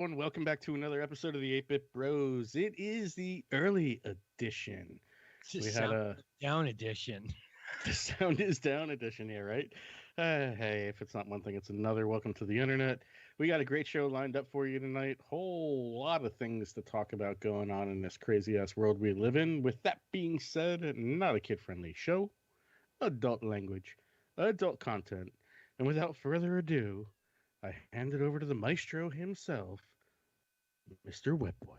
And welcome back to another episode of the 8-Bit Bros. It is the early edition. It's a We had sound down edition. the sound is down edition here, right? Hey, if it's not one thing, it's another. Welcome to the internet. We got a great show lined up for you tonight. Whole lot of things to talk about going on in this crazy ass world we live in. With that being said, not a kid friendly show, adult language, adult content, and without further ado, I hand it over to the maestro himself, Mr. Webboy.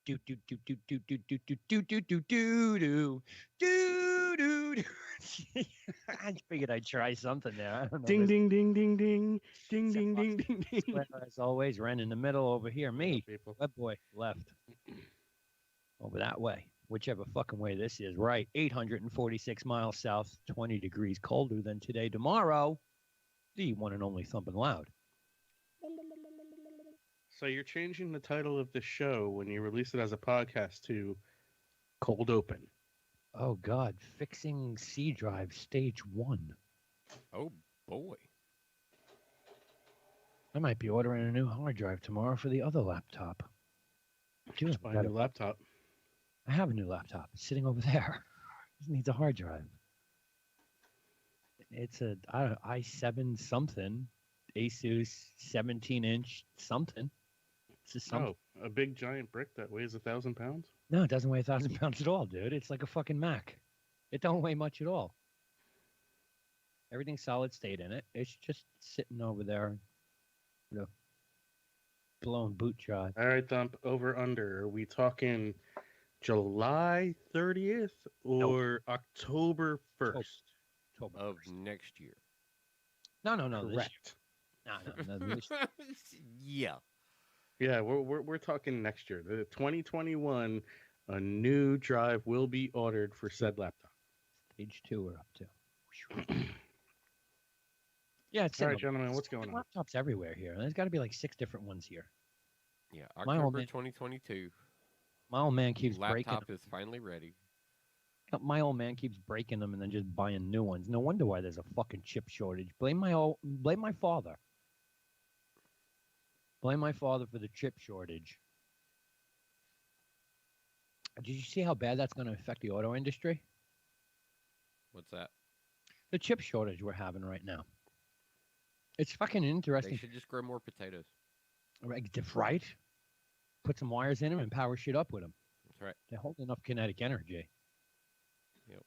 Do do do do do do do do do do do do do do do. I figured I'd try something there. I don't know. Ding ding ding ding ding ding ding ding ding ding. As always, Ren in the middle over here. Me, People. Web Boy, left. Over that way. Whichever fucking way this is. Right. 846 miles south, 20 degrees colder than today. Tomorrow, the one and only Thumpin' Loud. So you're changing the title of the show when you release it as a podcast to Cold Open. Oh, God. Fixing C drive stage 1. Oh, boy. I might be ordering a new hard drive tomorrow for the other laptop. Just buy a new laptop. I have a new laptop. It's sitting over there. It needs a hard drive. It's a i7 something, Asus 17-inch something. It's just something. Oh, a big giant brick that weighs 1,000 pounds? No, it doesn't weigh 1,000 pounds at all, dude. It's like a fucking Mac. It don't weigh much at all. Everything's solid state in it. It's just sitting over there with a blown boot drive. All right, Thump, over under. Are we talking July 30th or October 1st? October Of 1st. next year. No. This Correct. year. No. Yeah. Yeah, we're talking next year. The 2021, a new drive will be ordered for said laptop. Stage 2 we're up to. Yeah, it's All right, gentlemen, what's going on? Laptops everywhere here. There's got to be like 6 different ones here. Yeah. My old October man- 2022. My old man keeps breaking Laptop them. is finally ready. My old man keeps breaking them and then just buying new ones. No wonder why there's a fucking chip shortage. Blame my father. Blame my father for the chip shortage. Did you see how bad that's going to affect the auto industry? What's that? The chip shortage we're having right now. It's fucking interesting. They should just grow more potatoes. Right? Put some wires in them and power shit up with them. That's right. They hold enough kinetic energy. Yep.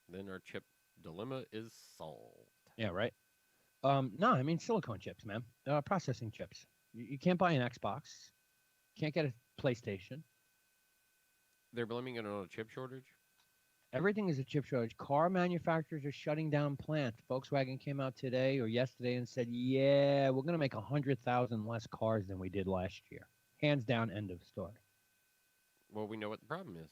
Then our chip dilemma is solved. Yeah, right? No, I mean silicone chips, man. Processing chips. You can't buy an Xbox. Can't get a PlayStation. They're blaming it on a chip shortage? Everything is a chip shortage. Car manufacturers are shutting down plants. Volkswagen came out today or yesterday and said, yeah, we're going to make 100,000 less cars than we did last year. Hands down, end of story. Well, we know what the problem is.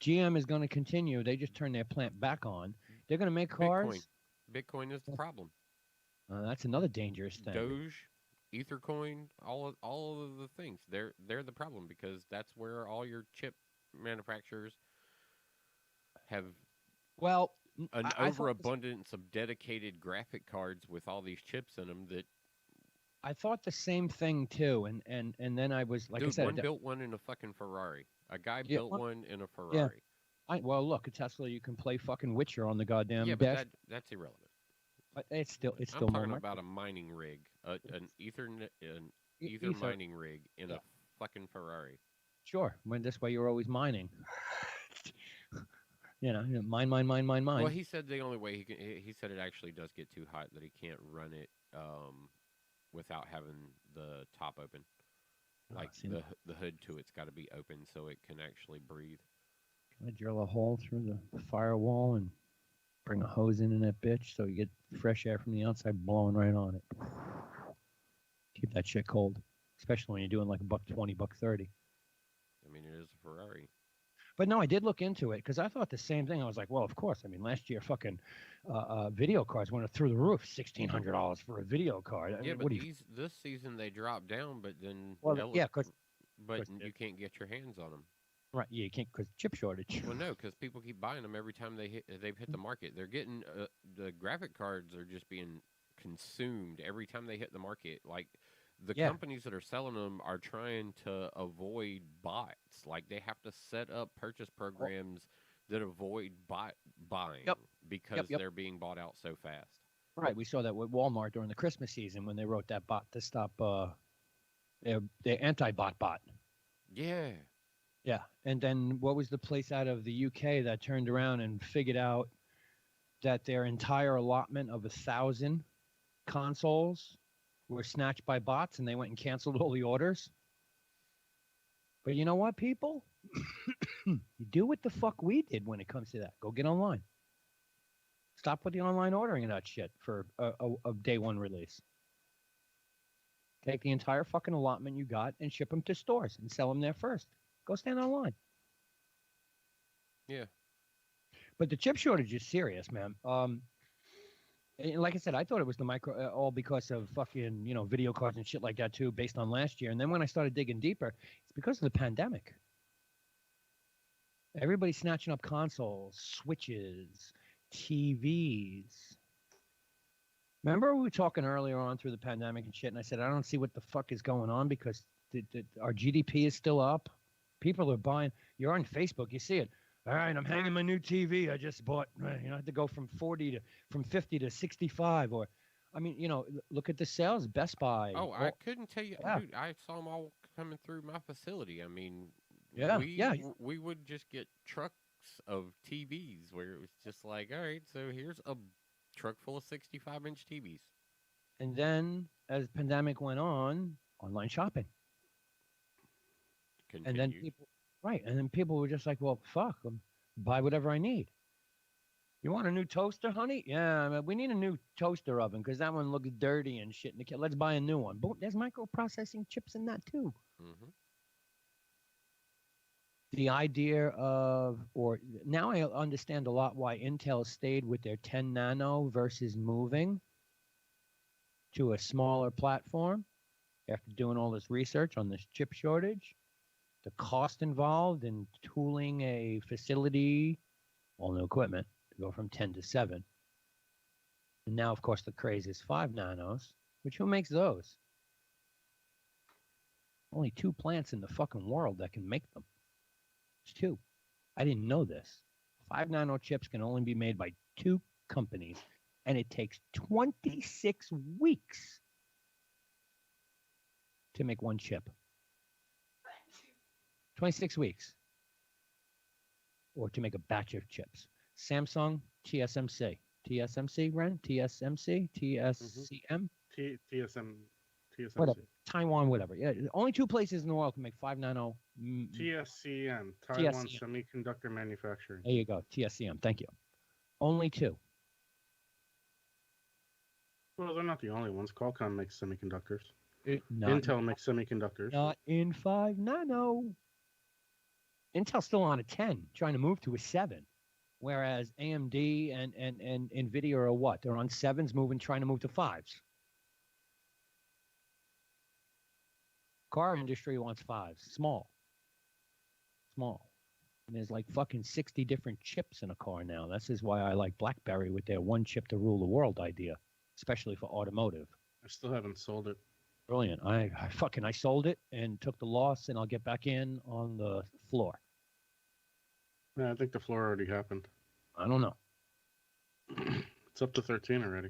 GM is going to continue. They just turned their plant back on. They're going to make cars. Bitcoin is the problem. That's another dangerous thing. Doge, Ethercoin, all of the things. They're the problem because that's where all your chip manufacturers have an overabundance of dedicated graphic cards with all these chips in them that I thought the same thing too, and then I was like, dude, I said, one built one in a fucking Ferrari. A guy built one in a Ferrari. Yeah. Well, look, a Tesla, you can play fucking Witcher on the goddamn but that's irrelevant. But it's still I'm talking about a mining rig, an ether mining rig in a fucking Ferrari. Sure. When this way you're always mining. Mine. Well, he said the only way he said it actually does get too hot that he can't run it without having the top open. Like the hood to it's got to be open so it can actually breathe. Can I drill a hole through the firewall and bring a hose in that bitch so you get fresh air from the outside blowing right on it? Keep that shit cold, especially when you're doing like $120, $130. I mean, it is a Ferrari. But no, I did look into it because I thought the same thing. I was like, well, of course. I mean, last year fucking video cards went through the roof. $1,600 for a video card. I Yeah, mean, but this season they dropped down, but then because you can't get your hands on them. Right? Yeah, you can't because chip shortage. Well, no, because people keep buying them every time they've hit the market. They're getting the graphic cards are just being consumed every time they hit the market. Like the companies that are selling them are trying to avoid bots. Like they have to set up purchase programs that avoid bot buying because they're being bought out so fast. Right. We saw that with Walmart during the Christmas season when they wrote that bot to stop their anti-bot bot. Yeah. Yeah. And then what was the place out of the UK that turned around and figured out that their entire allotment of 1,000 consoles were snatched by bots and they went and canceled all the orders? But you know what, people? You do what the fuck we did when it comes to that. Go get online. Stop with the online ordering of that shit for a day one release. Take the entire fucking allotment you got and ship them to stores and sell them there first. Go stand online. Yeah. But the chip shortage is serious, man. Like I said, I thought it was the micro, all because of fucking, video cards and shit like that too, based on last year. And then when I started digging deeper, it's because of the pandemic. Everybody's snatching up consoles, Switches, TVs. Remember we were talking earlier on through the pandemic and shit, and I said, I don't see what the fuck is going on because our GDP is still up. People are buying. You're on Facebook, you see it. All right, I'm hanging my new TV I just bought. I had to go from 50 to 65, or, I mean, look at the sales. Best Buy. Oh, I couldn't tell you, dude. I saw them all coming through my facility. I mean, we would just get trucks of TVs where it was just like, all right, so here's a truck full of 65-inch TVs. And then, as the pandemic went on, online shopping. Continued. And then people were just like, well, fuck, buy whatever I need. You want a new toaster, honey? Yeah, we need a new toaster oven because that one looks dirty and shit. Let's buy a new one. But there's microprocessing chips in that too. Mm-hmm. The idea of, or now I understand a lot why Intel stayed with their 10 nano versus moving to a smaller platform after doing all this research on this chip shortage. The cost involved in tooling a facility, all new equipment, to go from 10 to 7. And now, of course, the craze is 5 nanos, which who makes those? Only 2 plants in the fucking world that can make them. It's 2. I didn't know this. 5 nano chips can only be made by 2 companies, and it takes 26 weeks to make one chip. 26 weeks. Or to make a batch of chips. Samsung, TSMC. TSMC, Ren? TSMC? TSCM? TSMC. Whatever. Taiwan, whatever. Yeah, only 2 places in the world can make 5 nano. TSCM, Taiwan Semiconductor Manufacturing. There you go. TSCM. Thank you. Only 2. Well, they're not the only ones. Qualcomm makes semiconductors. Intel makes semiconductors. Not in 5 nano. Intel's still on a 10, trying to move to a 7. Whereas AMD and NVIDIA are what? They're on 7s, trying to move to 5s. Car industry wants 5s. Small. And there's like fucking 60 different chips in a car now. This is why I like BlackBerry with their one chip to rule the world idea, especially for automotive. I still haven't sold it. Brilliant. I sold it and took the loss, and I'll get back in on the floor. Yeah, I think the floor already happened. I don't know. It's up to 13 already.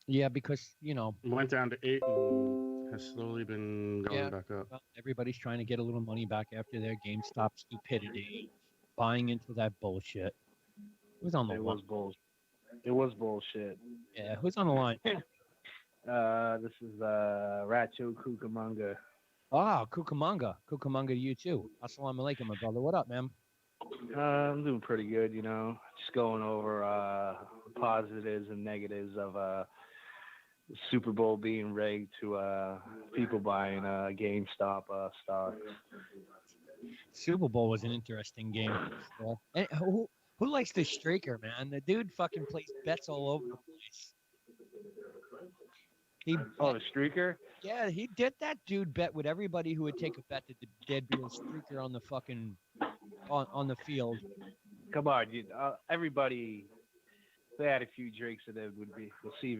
Yeah, because, It went down to 8 and has slowly been going back up. Well, everybody's trying to get a little money back after their GameStop stupidity, buying into that bullshit. Who's on the line? It was bullshit. Yeah, who's on the line? This is Racho Cucamonga. Ah, Cucamonga. Cucamonga to you too. Assalamu alaikum, my brother. What up, man? I'm doing pretty good, Just going over positives and negatives of the Super Bowl being rigged to people buying GameStop stock. Super Bowl was an interesting game. And who likes the streaker, man? The dude fucking plays bets all over the place. The streaker? Yeah, he did. That dude bet with everybody who would take a bet that there'd be a streaker on the fucking on the field. Come on, everybody they had a few drinks and then we'll see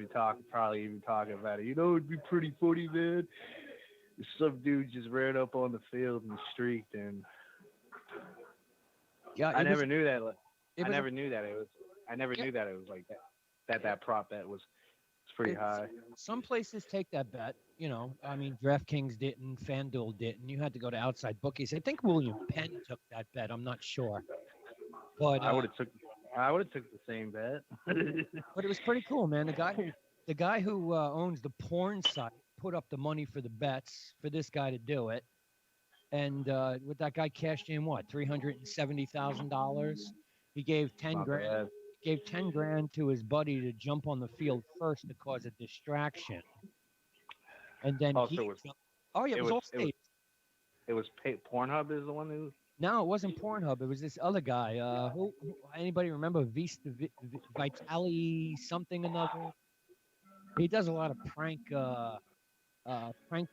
probably even talking about it. It'd be pretty funny, man. Some dude just ran up on the field and streaked, and I never knew that it was like that. That prop bet was pretty high. Some places take that bet. I mean, DraftKings didn't, FanDuel didn't. You had to go to outside bookies. I think William Penn took that bet. I'm not sure, but I would have took the same bet. But it was pretty cool, man. The guy who owns the porn site put up the money for the bets for this guy to do it, and with that guy cashed in $370,000. He gave 10 grand. He gave 10 grand to his buddy to jump on the field first to cause a distraction, and then it was all staged. It was Pornhub is the one who. No, it wasn't Pornhub. It was this other guy. Who anybody remember? Vitali something another. He does a lot of prank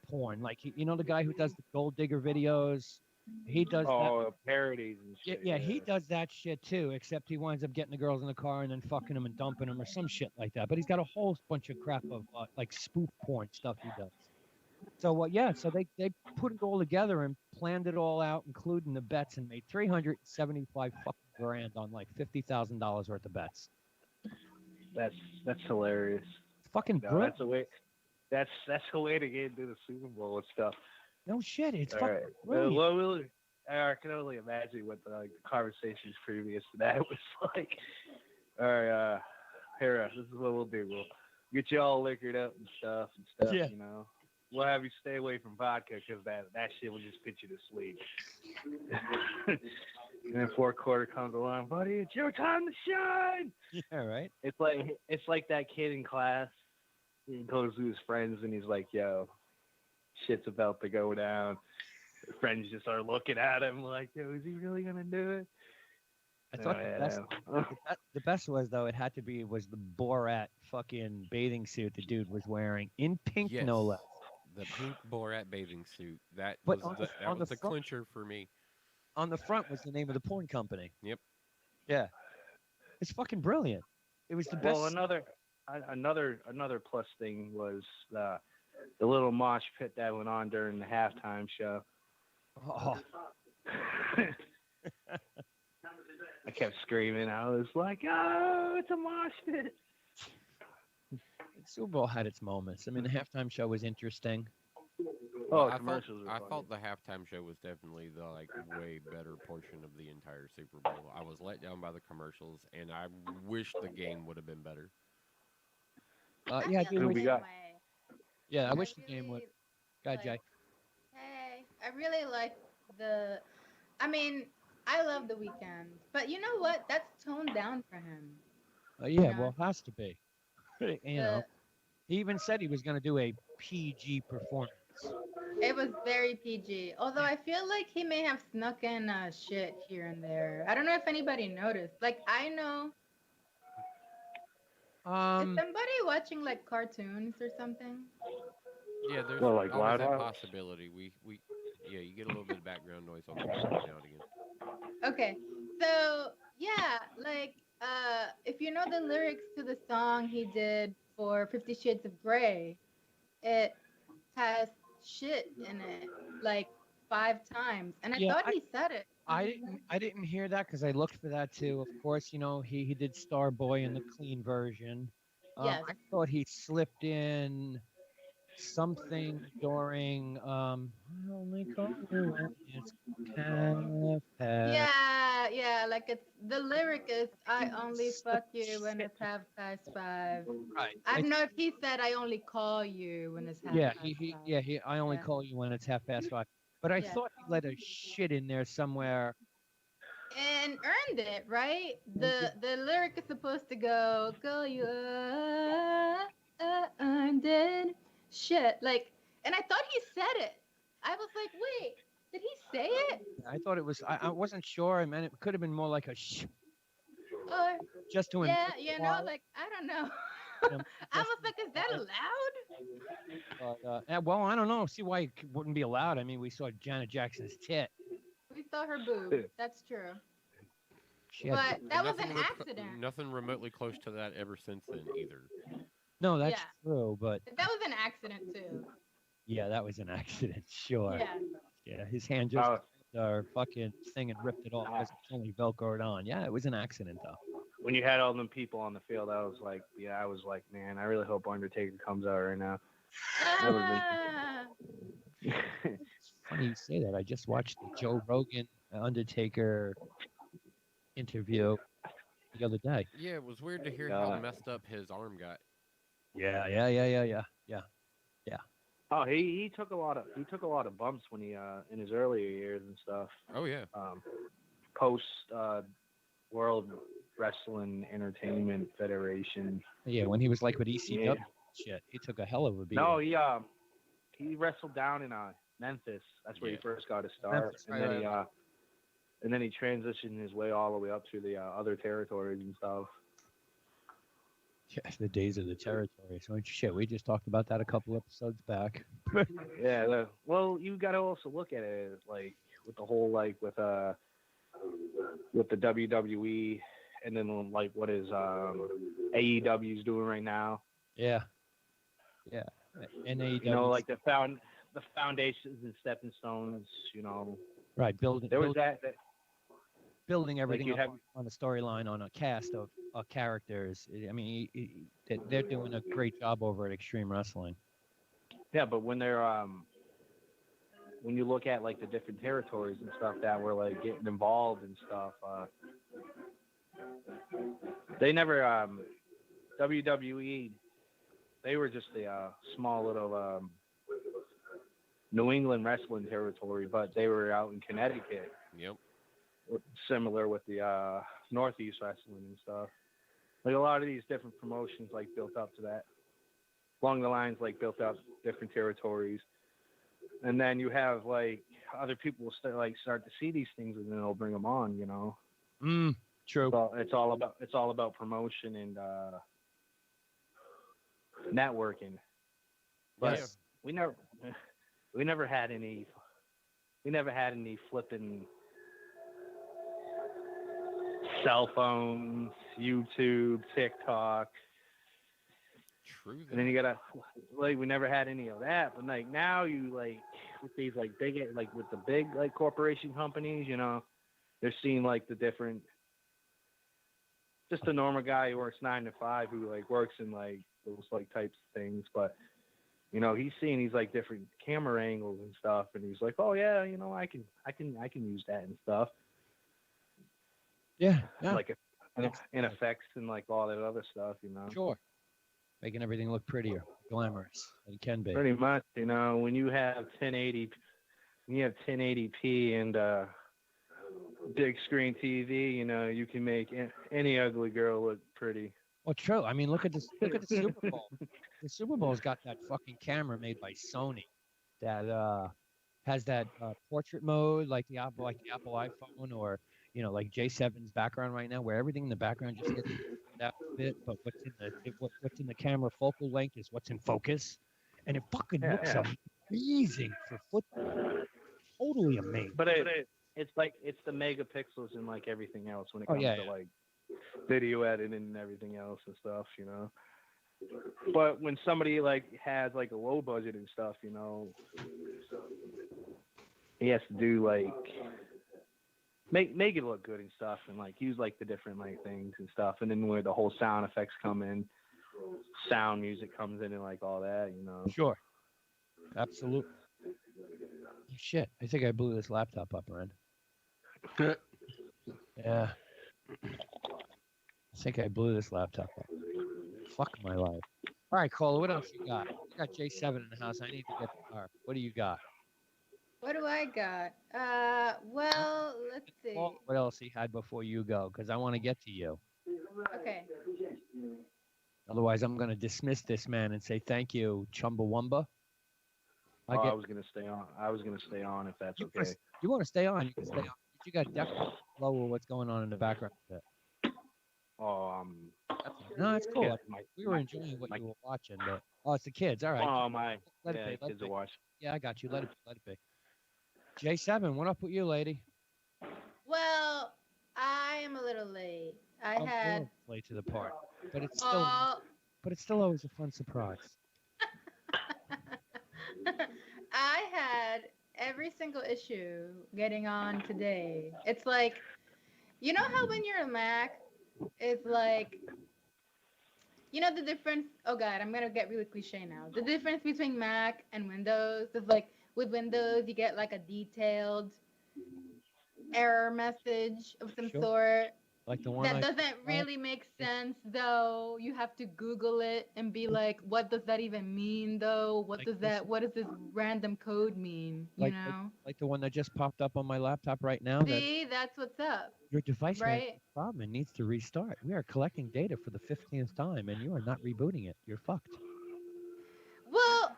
porn. Like the guy who does the gold digger videos. He does parodies and shit. Yeah, he does that shit too. Except he winds up getting the girls in the car and then fucking them and dumping them or some shit like that. But he's got a whole bunch of crap of like spoof porn stuff he does. So so they put it all together and planned it all out, including the bets, and made $375 fucking grand on like $50,000 worth of bets. That's hilarious. It's fucking brilliant. That's the way. That's the way to get into the Super Bowl and stuff. No shit, it's all fucking right. brilliant. I can only imagine what the conversations previous to that was like. All right, here, this is what we'll do. We'll get you all liquored up and stuff. Yeah. We'll have you stay away from vodka because that shit will just put you to sleep. And then fourth quarter comes along, buddy. It's your time to shine. Yeah, right. It's like that kid in class. He goes to his friends and he's like, "Yo, shit's about to go down." The friends just are looking at him like, "Yo, is he really gonna do it?" I thought the best was though. It had to be the Borat fucking bathing suit the dude was wearing in pink, no less. The pink Borat bathing suit. That was the clincher for me. On the front was the name of the porn company. Yep. Yeah. It's fucking brilliant. It was the best. Well, another plus thing was the little mosh pit that went on during the halftime show. Oh. I kept screaming. I was like, "Oh, it's a mosh pit." The Super Bowl had its moments. I mean, the halftime show was interesting. Commercials. I thought the halftime show was definitely the way better portion of the entire Super Bowl. I was let down by the commercials, and I wish the game would have been better. I wish the game would. Go ahead, Jay. Hey, I really like I love The Weeknd, but you know what? That's toned down for him. Well, it has to be. He even said he was going to do a PG performance. It was very PG, although I feel like he may have snuck in shit here and there. I don't know if anybody noticed. Like, I know. Is somebody watching like cartoons or something? Yeah, there's always that possibility. You get a little bit of background noise on the now and again. Okay, so if you know the lyrics to the song he did for 50 Shades of Grey, it has shit in it like 5 times, and I thought he said it. I didn't hear that because I looked for that too. Of course, he did Starboy in the clean version. Yes. I thought he slipped in something during only call you when it's yeah, like it's the lyric is I only fuck you when it's 5:30. Right. I don't know if he said I only call you when it's 5:30. I only call you when it's 5:30. But I thought he let a shit in there somewhere. And earned it, right? The lyric is supposed to go, girl, you earned it. Shit, and I thought he said it. I was like, wait, did he say it? I thought it was, I wasn't sure. I mean, it could have been more like a shh. Or, just to I don't know. I was like, is that allowed? Well, I don't know. See why it wouldn't be allowed. I mean, we saw Janet Jackson's tit. We saw her boob. That's true. But that was an accident. Nothing remotely close to that ever since then either. No, that's true, but that was an accident too. Yeah, that was an accident. Sure. Yeah. Yeah, his hand just our fucking thing and ripped it off because it's only velcroed on. Yeah, it was an accident though. When you had all them people on the field, I was like, man, I really hope Undertaker comes out right now. It's funny you say that. I just watched the Joe Rogan Undertaker interview the other day. Yeah, it was weird to hear how messed up his arm got. Yeah. Oh, he took a lot of bumps when he in his earlier years and stuff. Oh yeah. Post World Wrestling Entertainment Federation. Yeah, when he was like with ECW shit, he took a hell of a beating. No, he wrestled down in Memphis. That's where he first got his start, Memphis, and then he transitioned his way all the way up to the other territories and stuff. Yeah, the days of the territory. So shit, we just talked about that a couple episodes back. Yeah, well, you got to also look at it like with the whole with the WWE, and then like what is AEW's doing right now. Yeah. And AEW. You know, like the foundations and stepping stones. You know. Right, building. There was that building everything like up on a storyline, on a cast of characters. I mean, they're doing a great job over at Extreme Wrestling. Yeah, but when they're when you look at like the different territories and stuff that were like getting involved and stuff, they never WWE. They were just a small little New England wrestling territory, but they were out in Connecticut. Yep. Similar with the Northeast wrestling and stuff. Like a lot of these different promotions like built up to that. Along the lines like built up different territories. And then you have like other people will start to see these things and then they'll bring them on, you know. True. So it's all about promotion and networking. But we never had any flipping cell phones, YouTube, TikTok. True. And then you gotta we never had any of that. But like now you with these big with the big corporation companies, you know, they're seeing the different. Just a normal guy who works 9 to 5 who works in those types of things, but you know he's seeing these different camera angles and stuff, and he's like, oh yeah, you know I can use that and stuff. Yeah. And effects and all that other stuff, you know. Sure. Making everything look prettier, glamorous. It can be. Pretty much, you know, when you have 1080p and big screen TV, you know, you can make any ugly girl look pretty. Well, true. I mean, look at the Super Bowl. The Super Bowl's got that fucking camera made by Sony that has that portrait mode like the Apple iPhone, or you know, like J7's background right now, where everything in the background just gets that bit, but what's in the camera focal length is what's in focus, and it fucking looks amazing for football. Totally amazing. But it's the megapixels and everything else when it comes to video editing and everything else and stuff, you know. But when somebody has a low budget and stuff, you know, he has to do make it look good and stuff, and use the different things and stuff, and then where the whole sound effects come in, sound music comes in and all that, you know. Sure. Absolutely. Shit, I think I blew this laptop up, Ren. Yeah. I think I blew this laptop up. Fuck my life. All right, Cole, what else you got? You got J7 in the house. I need to get the car. What do you got? What do I got? Well, let's see. What else he had before you go? Because I want to get to you. Okay. Otherwise, I'm going to dismiss this man and say thank you, Chumbawamba. I was going to stay on. I was going to stay on if that's okay. You want to stay on? You can stay on. But you got definitely lower what's going on in the background. No, it's cool. We were enjoying what you were watching, but it's the kids. All right. Oh my. Let it be. Kids are watching. Yeah, I got you. Let it be. J7, what up with you, lady? Well, I came a little late. I I'm had late to the party, but it's all. still always a fun surprise. I had every single issue getting on today. It's like, you know how when you're a Mac, it's like, you know the difference. Oh God, I'm gonna get really cliche now. The difference between Mac and Windows is like with Windows you get like a detailed error message of some Sure. sort. Like the one That doesn't really make sense though. You have to Google it and be like, what does that even mean though? What does this random code mean? You know? like the one that just popped up on my laptop right now. See, that's what's up. Your device ran Right? into a problem and needs to restart. We are collecting data for the 15th time and you are not rebooting it. You're fucked. Well,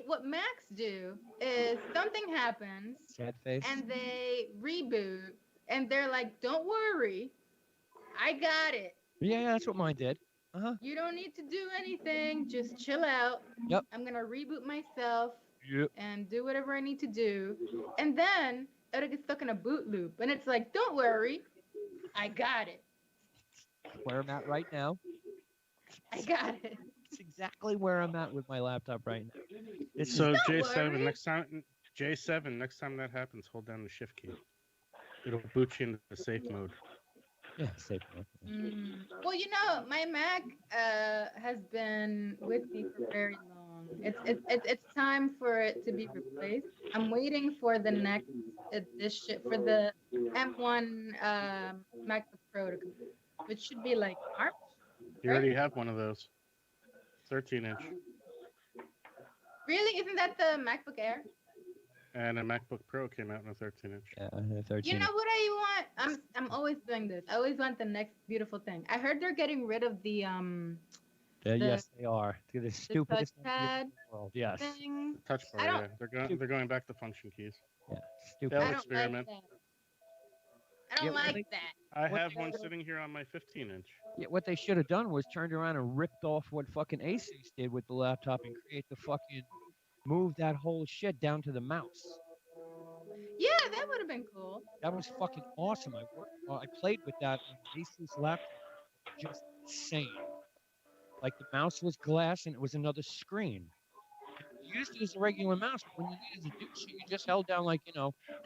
what Macs do is something happens Sad face. and they reboot and they're like, don't worry, I got it. Yeah, that's what mine did. You don't need to do anything. Just chill out. Yep. I'm going to reboot myself Yep. and do whatever I need to do. And then it'll get stuck in a boot loop. And it's like, don't worry, I got it. Where I'm at right now. I got it. It's exactly where I'm at with my laptop right now. So J7, next time that happens, hold down the shift key. It'll boot you into the safe mode. Yeah, safe mode. Well, you know, my Mac has been with me for very long. It's time for it to be replaced. I'm waiting for the next edition for the M1 MacBook Pro to come, which should be like March. You already have one of those. 13-inch. Really? Isn't that the MacBook Air? And a MacBook Pro came out in a 13-inch. Yeah, 13. You know what I want? I'm always doing this. I always want the next beautiful thing. I heard they're getting rid of the yes, they are. The stupidest touchpad in the world. Yes. thing. The touch bar, yeah. They're going back to function keys. Yeah, stupid. They'll I don't experiment. like that. I don't like that. I have one sitting here on my 15-inch. Yeah, what they should have done was turned around and ripped off what fucking Asus did with the laptop and create the fucking move that whole shit down to the mouse. Yeah, that would have been cool. That was fucking awesome. I played with that on Asus laptop. Just insane. Like the mouse was glass and it was another screen. You used it as a regular mouse, but when you needed to do shit, you just held down like,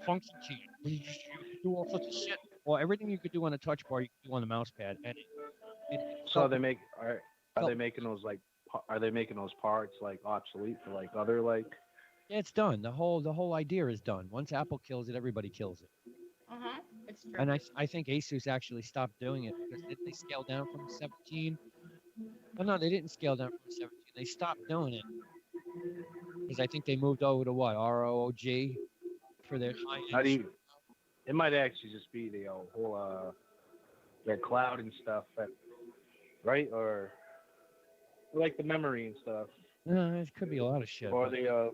function key. You could do all sorts of shit. Well, everything you could do on a touch bar, you could do on the mouse pad. And so they make are they making those parts like obsolete for like other like? Yeah, it's done. The whole idea is done. Once Apple kills it, everybody kills it. It's true. And I think Asus actually stopped doing it because didn't they scale down from 17? Oh, no, they didn't scale down from 17. They stopped doing it because I think they moved over to what, ROG for their high-end. It might actually just be the whole their cloud and stuff, right? Or like the memory and stuff. No, it could be a lot of shit. Or the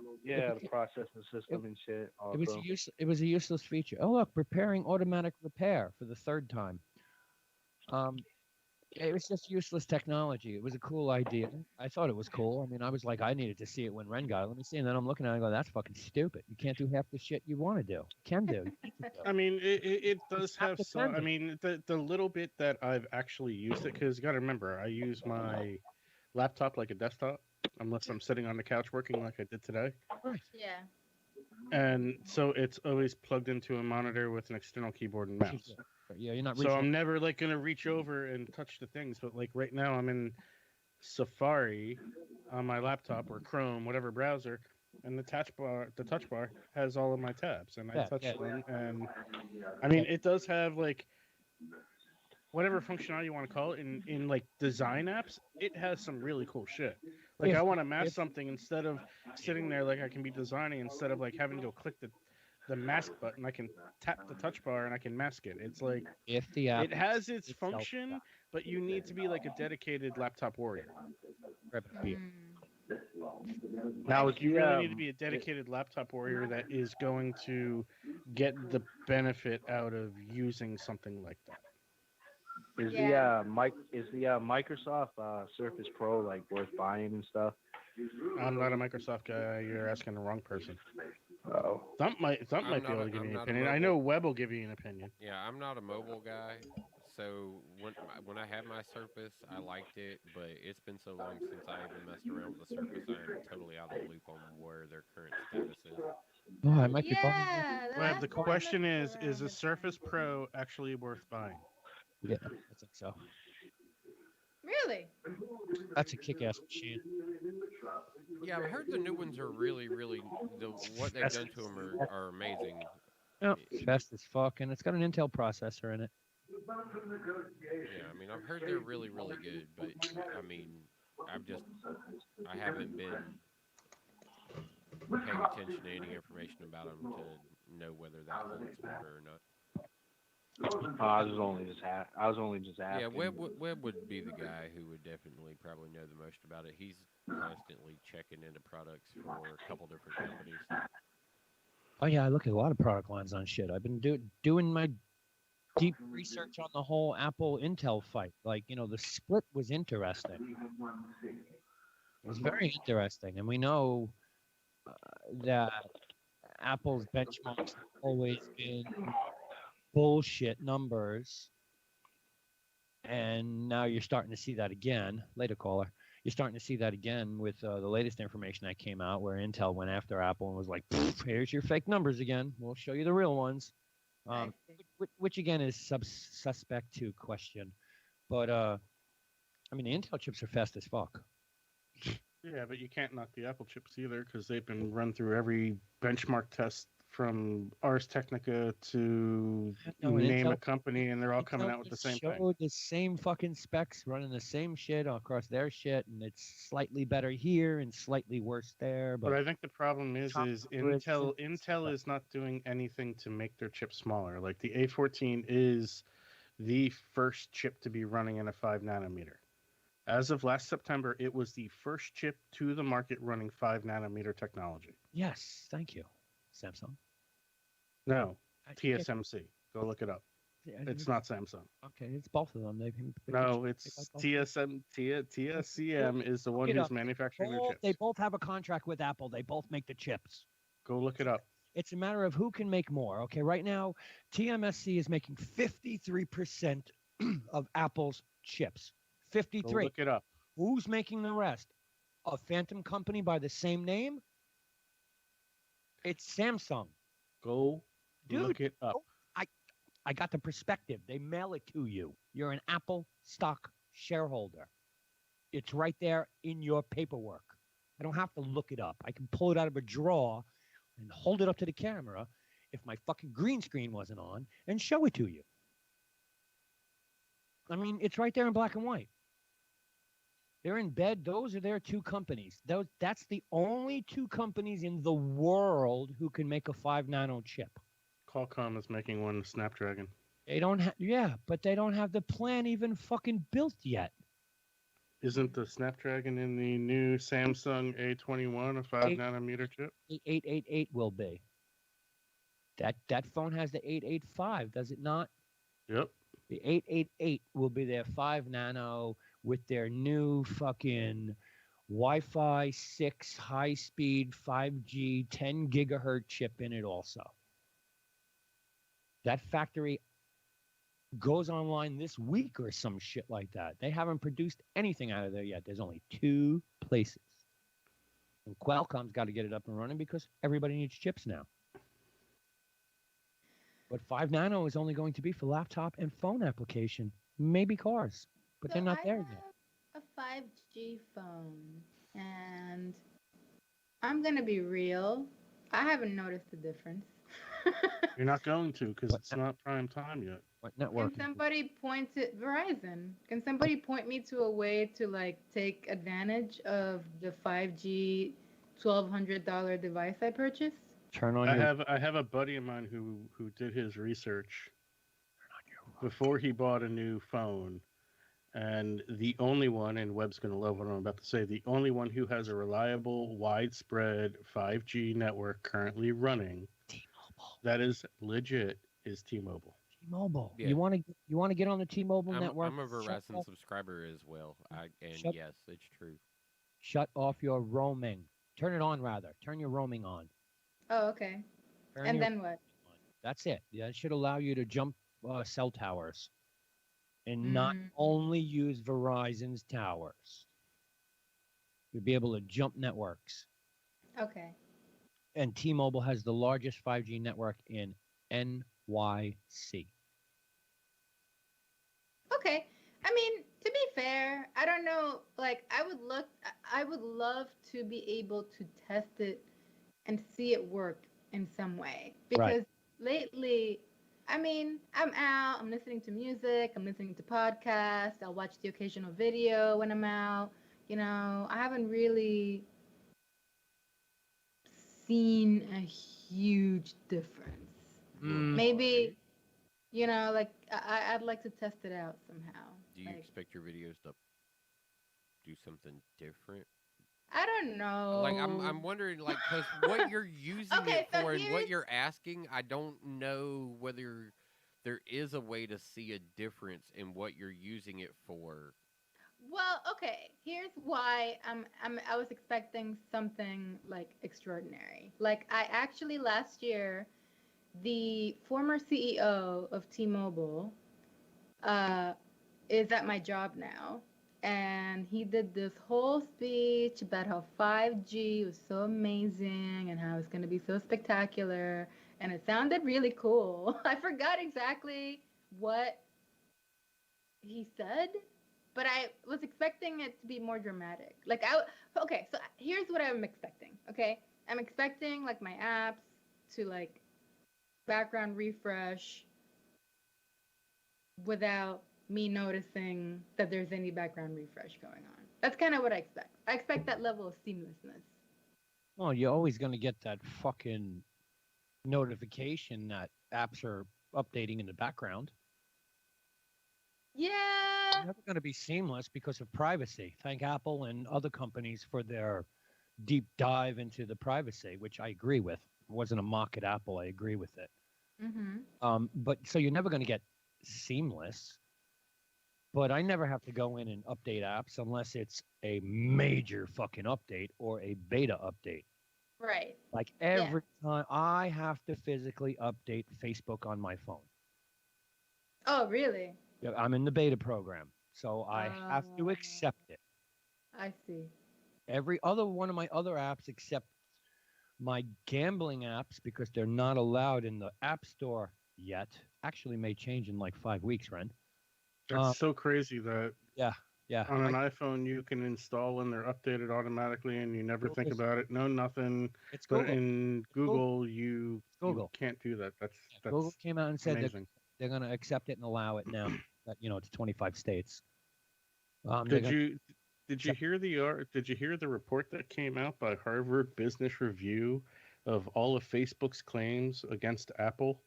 processing system and shit. Also. It was a useless feature. Oh look, preparing automatic repair for the third time. It was just useless technology. It was a cool idea. I thought it was cool. I mean, I was like, I needed to see it when Ren got it. Let me see. And then I'm looking at it and I go, that's fucking stupid. You can't do half the shit you want to do. You can do. I mean, it does have some. I mean, the little bit that I've actually used it, because you got to remember, I use my laptop like a desktop, unless I'm sitting on the couch working like I did today. Right. Yeah. And so it's always plugged into a monitor with an external keyboard and mouse. Yeah, you're not. So I'm never like gonna reach over and touch the things. But like right now, I'm in Safari on my laptop or Chrome, whatever browser, and the touch bar has all of my tabs, and I touch them. And I mean, it does have like whatever functionality you want to call it in like design apps. It has some really cool shit. Like I want to mask something instead of sitting there like I can be designing instead of like having to go click the mask button. I can tap the touch bar and I can mask it. It's like it has its function, but you need to be like a dedicated laptop warrior. Now, you really need to be a dedicated laptop warrior that is going to get the benefit out of using something like that. Is the Microsoft Surface Pro like worth buying and stuff? I'm not a Microsoft guy. You're asking the wrong person. Thump might be able to give you an opinion. I know Webb will give you an opinion. Yeah, I'm not a mobile guy. So when I had my Surface, I liked it, but it's been so long since I even messed around with the Surface. I am totally out of the loop on where their current status is. Oh, I might be buying one. Yeah, the Web, last the time I question messed is around a with them. Surface Pro actually worth buying? Yeah, I think so. Really? That's a kick-ass machine. Yeah, I've heard the new ones are really, really what they've done to them are amazing. Yeah, it's fast as fuck, and it's got an Intel processor in it. Yeah, I mean, I've heard they're really, really good, but I mean, I haven't been paying attention to any information about them to know whether that holds water or not. I was only just Yeah, asking. Webb would be the guy who would definitely probably know the most about it. He's constantly checking into products for a couple different companies. Oh yeah, I look at a lot of product lines on shit. I've been doing my deep research on the whole Apple Intel fight. Like, the split was interesting. It was very interesting, and we know that Apple's benchmarks have always been bullshit numbers, and now you're starting to see that again. Later, caller. You're starting to see that again with the latest information that came out, where Intel went after Apple and was like, "Here's your fake numbers again. We'll show you the real ones." I see. Which again is suspect to question, but I mean the Intel chips are fast as fuck. Yeah, but you can't knock the Apple chips either because they've been run through every benchmark test from Ars Technica to No, you and name Intel, a company, and they're all coming Intel out with the just same thing. showed the same fucking specs, running the same shit across their shit, and it's slightly better here and slightly worse there. But But I think the problem is Intel algorithms- is not doing anything to make their chips smaller. Like the A14 is the first chip to be running in a 5 nanometer. As of last September, it was the first chip to the market running 5 nanometer technology. Yes, thank you, Samsung. No, Yeah, TSMC. Go look it up. It's not Samsung. okay. It's both of them. No, it's TSCM is the one Look it who's up. manufacturing their chips. They both have a contract with Apple. They both make the chips. Go look it up. It's a matter of who can make more. Okay, right now, TMSC is making 53% of Apple's chips. Go 53. look it up. Who's making the rest? A phantom company by the same name? It's Samsung. Go Dude, look it up. I got the perspective. They mail it to you. You're an Apple stock shareholder. It's right there in your paperwork. I don't have to look it up. I can pull it out of a drawer and hold it up to the camera if my fucking green screen wasn't on and show it to you. I mean, it's right there in black and white. They're in bed. Those are their two companies. That's the only two companies in the world who can make a 5 nano chip. Qualcomm is making one Snapdragon. They don't have, but they don't have the plan even fucking built yet. Isn't the Snapdragon in the new Samsung A21 a 5 nanometer chip? The 888 will be. That phone has the 885, does it not? Yep. The 888 will be their 5 nano with their new fucking Wi-Fi 6 high-speed 5G 10 gigahertz chip in it also. That factory goes online this week or some shit like that. They haven't produced anything out of there yet. There's only 2 places. And Qualcomm's got to get it up and running because everybody needs chips now. But 5 nano is only going to be for laptop and phone application, maybe cars, but they're not there yet. I have a 5G phone, and I'm going to be real. I haven't noticed the difference. You're not going to because it's not prime time yet. What network? Can somebody point to Verizon? Can somebody point me to a way to like take advantage of the 5G $1,200 device I purchased? Turn on I have a buddy of mine who did his research before he bought a new phone, and the only one, and Webb's going to love what I'm about to say, the only one who has a reliable, widespread 5G network currently running T-Mobile. That is legit is T-Mobile. T-Mobile. Yeah. You want to get on the T-Mobile network? I'm a Verizon subscriber as well. Yes, it's true. Shut off your roaming. Turn it on, rather. Turn your roaming on. Oh, okay. And then what? That's it. That should allow you to jump cell towers. and not only use Verizon's towers. You'll be able to jump networks. Okay. And T-Mobile has the largest 5G network in NYC. Okay. I mean, to be fair, I don't know. Like, I would love to be able to test it and see it work in some way. Because lately, I mean, I'm out, I'm listening to music, I'm listening to podcasts, I'll watch the occasional video when I'm out. You know, I haven't really seen a huge difference. Maybe, you know, like I'd like to test it out somehow. Do you expect your videos to do something different? I don't know. Like I'm wondering, like, because what you're using it for and what you're asking, I don't know whether there is a way to see a difference in what you're using it for. Well, okay. Here's why I was expecting something like extraordinary. Like I actually last year, the former CEO of T-Mobile, is at my job now, and he did this whole speech about how 5G was so amazing and how it's going to be so spectacular, and it sounded really cool. I forgot exactly what he said, but I was expecting it to be more dramatic. Okay, so here's what I'm expecting. Okay, I'm expecting like my apps to like background refresh without me noticing that there's any background refresh going on. That's kind of what I expect. I expect that level of seamlessness. Well, you're always going to get that fucking notification that apps are updating in the background. Yeah. It's never going to be seamless because of privacy. Thank Apple and other companies for their deep dive into the privacy, which I agree with. It wasn't a mock at Apple. I agree with it. But so you're never going to get seamless. But I never have to go in and update apps unless it's a major fucking update or a beta update. Right. Like every time I have to physically update Facebook on my phone. Oh, really? Yeah, I'm in the beta program, so I have to accept it. I see. Every other one of my other apps except my gambling apps, because they're not allowed in the App Store yet, actually may change in like 5 weeks, Ren. That's so crazy that yeah. On an iPhone, you can install and they're updated automatically, and you never think about it. No, nothing. It's Google. But in Google, you can't do that. That's Google came out and said amazing. they're going to accept it and allow it now. That it's 25 states. Did you hear the report that came out by Harvard Business Review of all of Facebook's claims against Apple?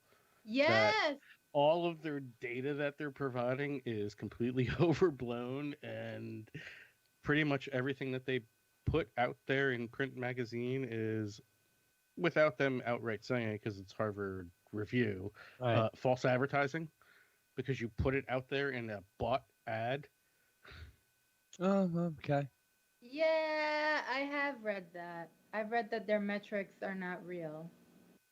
Yes. That all of their data that they're providing is completely overblown, and pretty much everything that they put out there in print magazine is, without them outright saying it because it's Harvard Review, false advertising, because you put it out there in a bought ad. Oh, okay. Yeah, I have read that. I've read that their metrics are not real.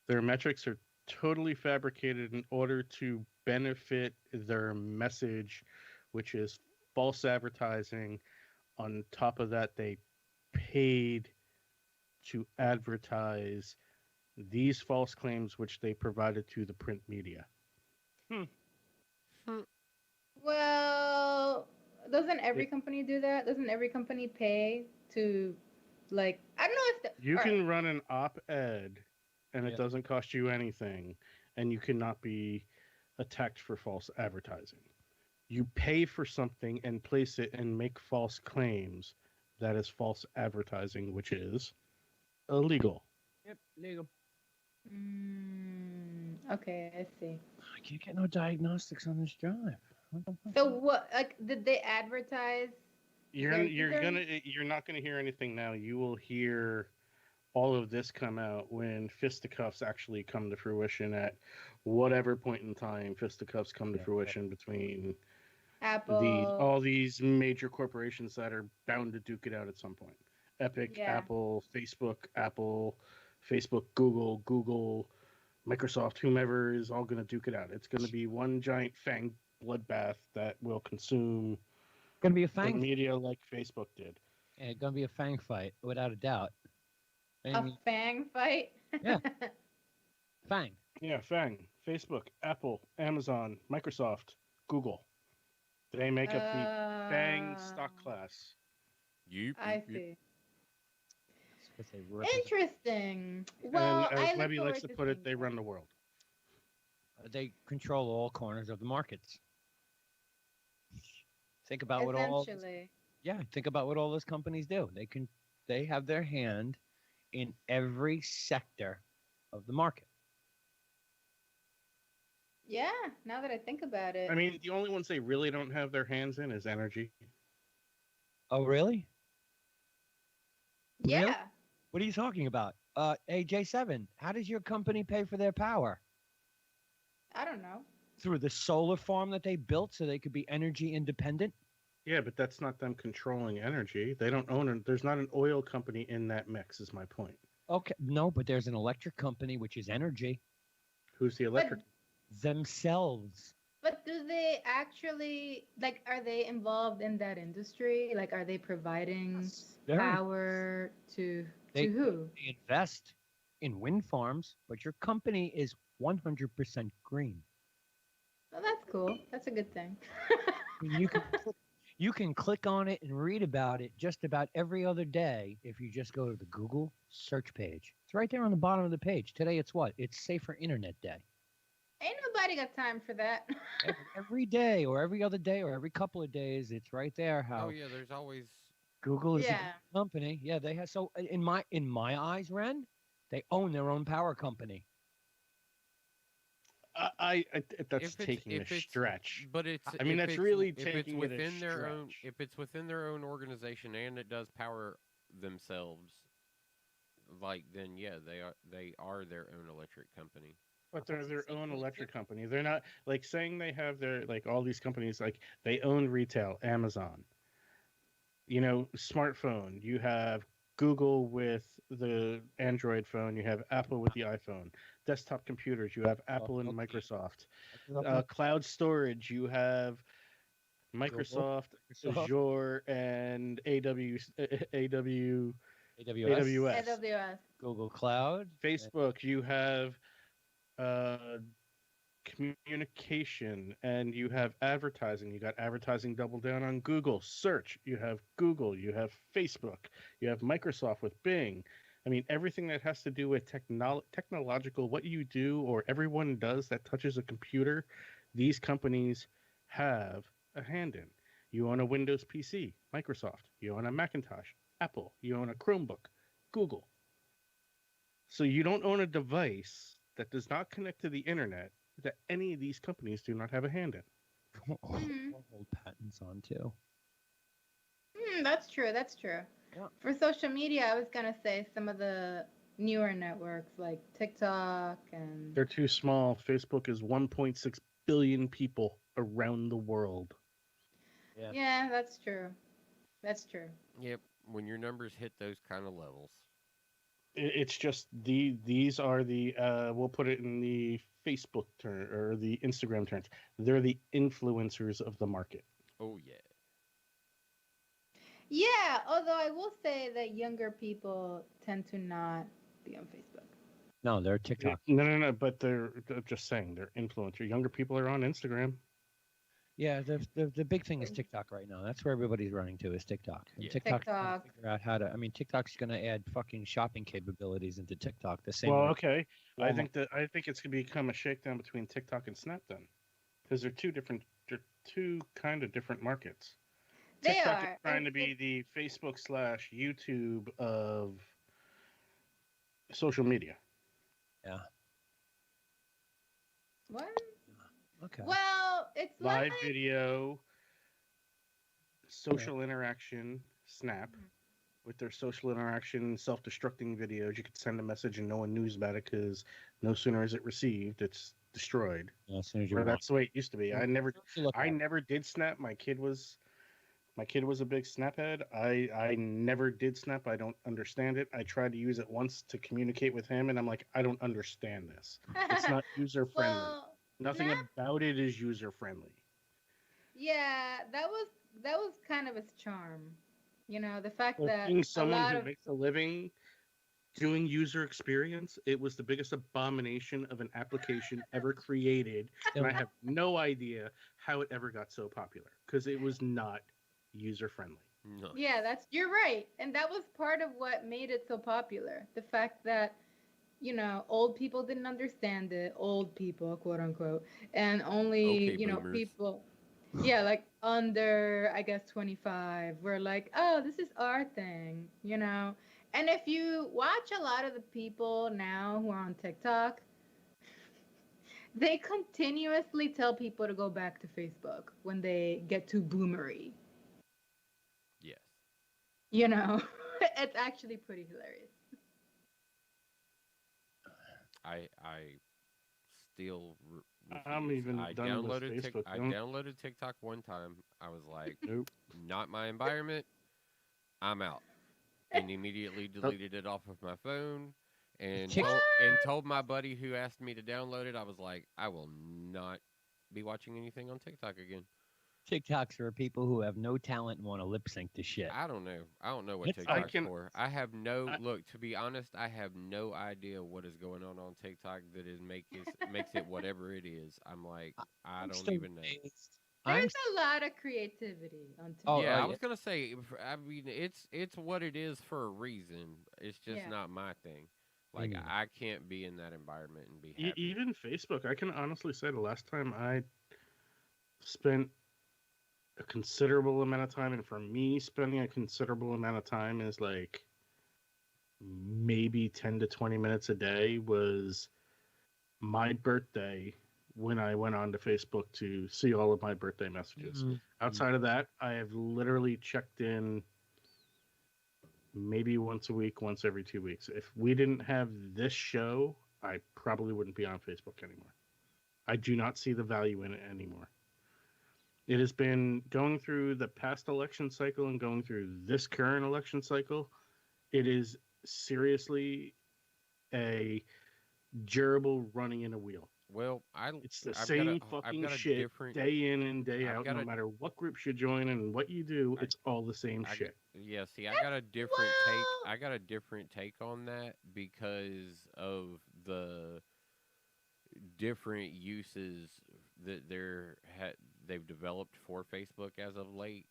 Their metrics are totally fabricated in order to benefit their message, which is false advertising. On top of that, they paid to advertise these false claims, which they provided to the print media. Well, doesn't every company do that? Doesn't every company pay to, like, I don't know if you can run an op-ed and it doesn't cost you anything, and you cannot be attacked for false advertising. You pay for something and place it and make false claims. That is false advertising, which is illegal. Yep, legal. Okay, I see. I can't get no diagnostics on this drive. So what? Like, did they advertise? You're not gonna hear anything now. You will hear all of this come out when fisticuffs actually come to fruition at whatever point in time fisticuffs come to fruition between Apple, all these major corporations that are bound to duke it out at some point. Epic, Apple, Facebook, Google, Microsoft, whomever is all going to duke it out. It's going to be one giant bloodbath that will consume Gonna be a the fang. media like Facebook did. Yeah, gonna be a fang fight without a doubt. A fang fight? Yeah. Fang. Yeah, Fang, Facebook, Apple, Amazon, Microsoft, Google. They make up the Fang stock class. I see. That's what they represent. Interesting. And Well, as I look Webby forward likes to to put it, seeing they that. run the world. They control all corners of the markets. Think about what all. Essentially. Yeah, think about what all those companies do. They have their hand in every sector of the market. Yeah, now that I think about it. I mean, the only ones they really don't have their hands in is energy. Oh, really? Yeah. Really? What are you talking about? Hey, J7, how does your company pay for their power? I don't know. Through the solar farm that they built so they could be energy independent? Yeah, but that's not them controlling energy. They don't own it. There's not an oil company in that mix, is my point. Okay, no, but there's an electric company, which is energy. Who's the electric? Themselves. But do they actually, like, are they involved in that industry? Like, are they providing power to who? They invest in wind farms, but your company is 100% green. Well, that's cool. That's a good thing. You can click on it and read about it just about every other day if you just go to the Google search page. It's right there on the bottom of the page. Today it's what? It's Safer Internet Day. Ain't nobody got time for that. Every day or every other day or every couple of days, it's right there. How? Oh yeah, there's always Google is a company. Yeah, they have. So in my eyes, Ren, they own their own power company. That's taking a stretch. But it's. I mean, that's really taking it a stretch. If it's within their own organization and it does power themselves, like then yeah, they are their own electric company. But they're their own electric company. They're not like saying they have their like all these companies like they own retail, Amazon. You know, smartphone. You have Google with the Android phone. You have Apple with the iPhone. Desktop computers. You have Apple and Microsoft. Cloud storage. You have Microsoft, Azure, and AWS. Google Cloud. Facebook. You have communication, and you have advertising. You got advertising double down on Google search. You have Google, you have Facebook, you have Microsoft with Bing. I mean, everything that has to do with technological, what you do or everyone does that touches a computer, these companies have a hand in. You own a Windows PC, Microsoft. You own a Macintosh, Apple. You own a Chromebook, Google. So you don't own a device that does not connect to the internet that any of these companies do not have a hand in. Hold patents on too. That's true. That's true. Yeah. For social media, I was gonna say some of the newer networks like TikTok and. They're too small. Facebook is 1.6 billion people around the world. Yeah, that's true. That's true. Yep. When your numbers hit those kind of levels. It's just these are the we'll put it in the Facebook term or the Instagram terms. They're the influencers of the market. Oh yeah. Yeah, although I will say that younger people tend to not be on Facebook. No, they're TikTok. No. But they're just saying they're influencer. Younger people are on Instagram. Yeah, the big thing is TikTok right now. That's where everybody's running to is TikTok. And Yeah. TikTok's trying to figure out how to. I mean, TikTok's going to add fucking shopping capabilities into TikTok. The same. Well, okay. I think it's going to become a shakedown between TikTok and Snap then, because they're two kind of different markets. TikTok is trying to be the Facebook / YouTube of social media. Yeah. What? Okay. Well, it's live video, social interaction, Snap, with their social interaction, self-destructing videos. You could send a message and no one knows about it because no sooner is it received, it's destroyed. Yeah, as soon as that's the way it used to be. I never did Snap. My kid was a big Snap head. I never did Snap. I don't understand it. I tried to use it once to communicate with him, and I'm like, I don't understand this. It's not user friendly. Nothing about it is user friendly. Yeah, that was kind of its charm. You know, the fact Well, that being a someone lot who of makes a living doing user experience, it was the biggest abomination of an application ever created, and I have no idea how it ever got so popular because it was not user friendly. Nice. yeah, you're right. And that was part of what made it so popular. The fact that, you know, old people didn't understand it, old people, quote unquote, and only, Okay, you know, boomers. people, yeah, like under, I guess, 25 were like, oh, this is our thing, you know. And if you watch a lot of the people now who are on TikTok, they continuously tell people to go back to Facebook when they get too boomery. Yes. You know, it's actually pretty hilarious. I still I'm refuse. even done with Facebook. I downloaded TikTok one time. I was like, Nope. not my environment. I'm out. And immediately Nope. deleted it off of my phone and Tik- told my buddy who asked me to download it. I was like, I will not be watching anything on TikTok again. TikToks are people who have no talent and want to lip sync to shit. I don't know. I don't know what It's TikTok's can- for. I have no I- look. To be honest, I have no idea what is going on TikTok that is makes it whatever it is. I'm like, I I'm don't still even know. amazed. I'm There's a lot of creativity on TikTok. Oh, Yeah, I yeah. was gonna say. I mean, it's what it is for a reason. It's just Yeah. not my thing. Like Mm. I can't be in that environment and be E- happy. even Facebook, I can honestly say the last time I spent a considerable amount of time, and for me, spending a considerable amount of time is like maybe 10 to 20 minutes a day, was my birthday when I went on to Facebook to see all of my birthday messages. Mm. Outside of that, I have literally checked in maybe once a week, once every 2 weeks. If we didn't have this show, I probably wouldn't be on Facebook anymore. I do not see the value in it anymore. It has been going through the past election cycle and going through this current election cycle. It is seriously a gerbil running in a wheel. Well, It's the I've same I've fucking got a shit different. day in and day I've out. got No a matter what groups you join and what you do, I, it's all the same I shit. yeah. See, I That's, got a different take. well, I got a different take on that because of the different uses that they've developed for Facebook as of late.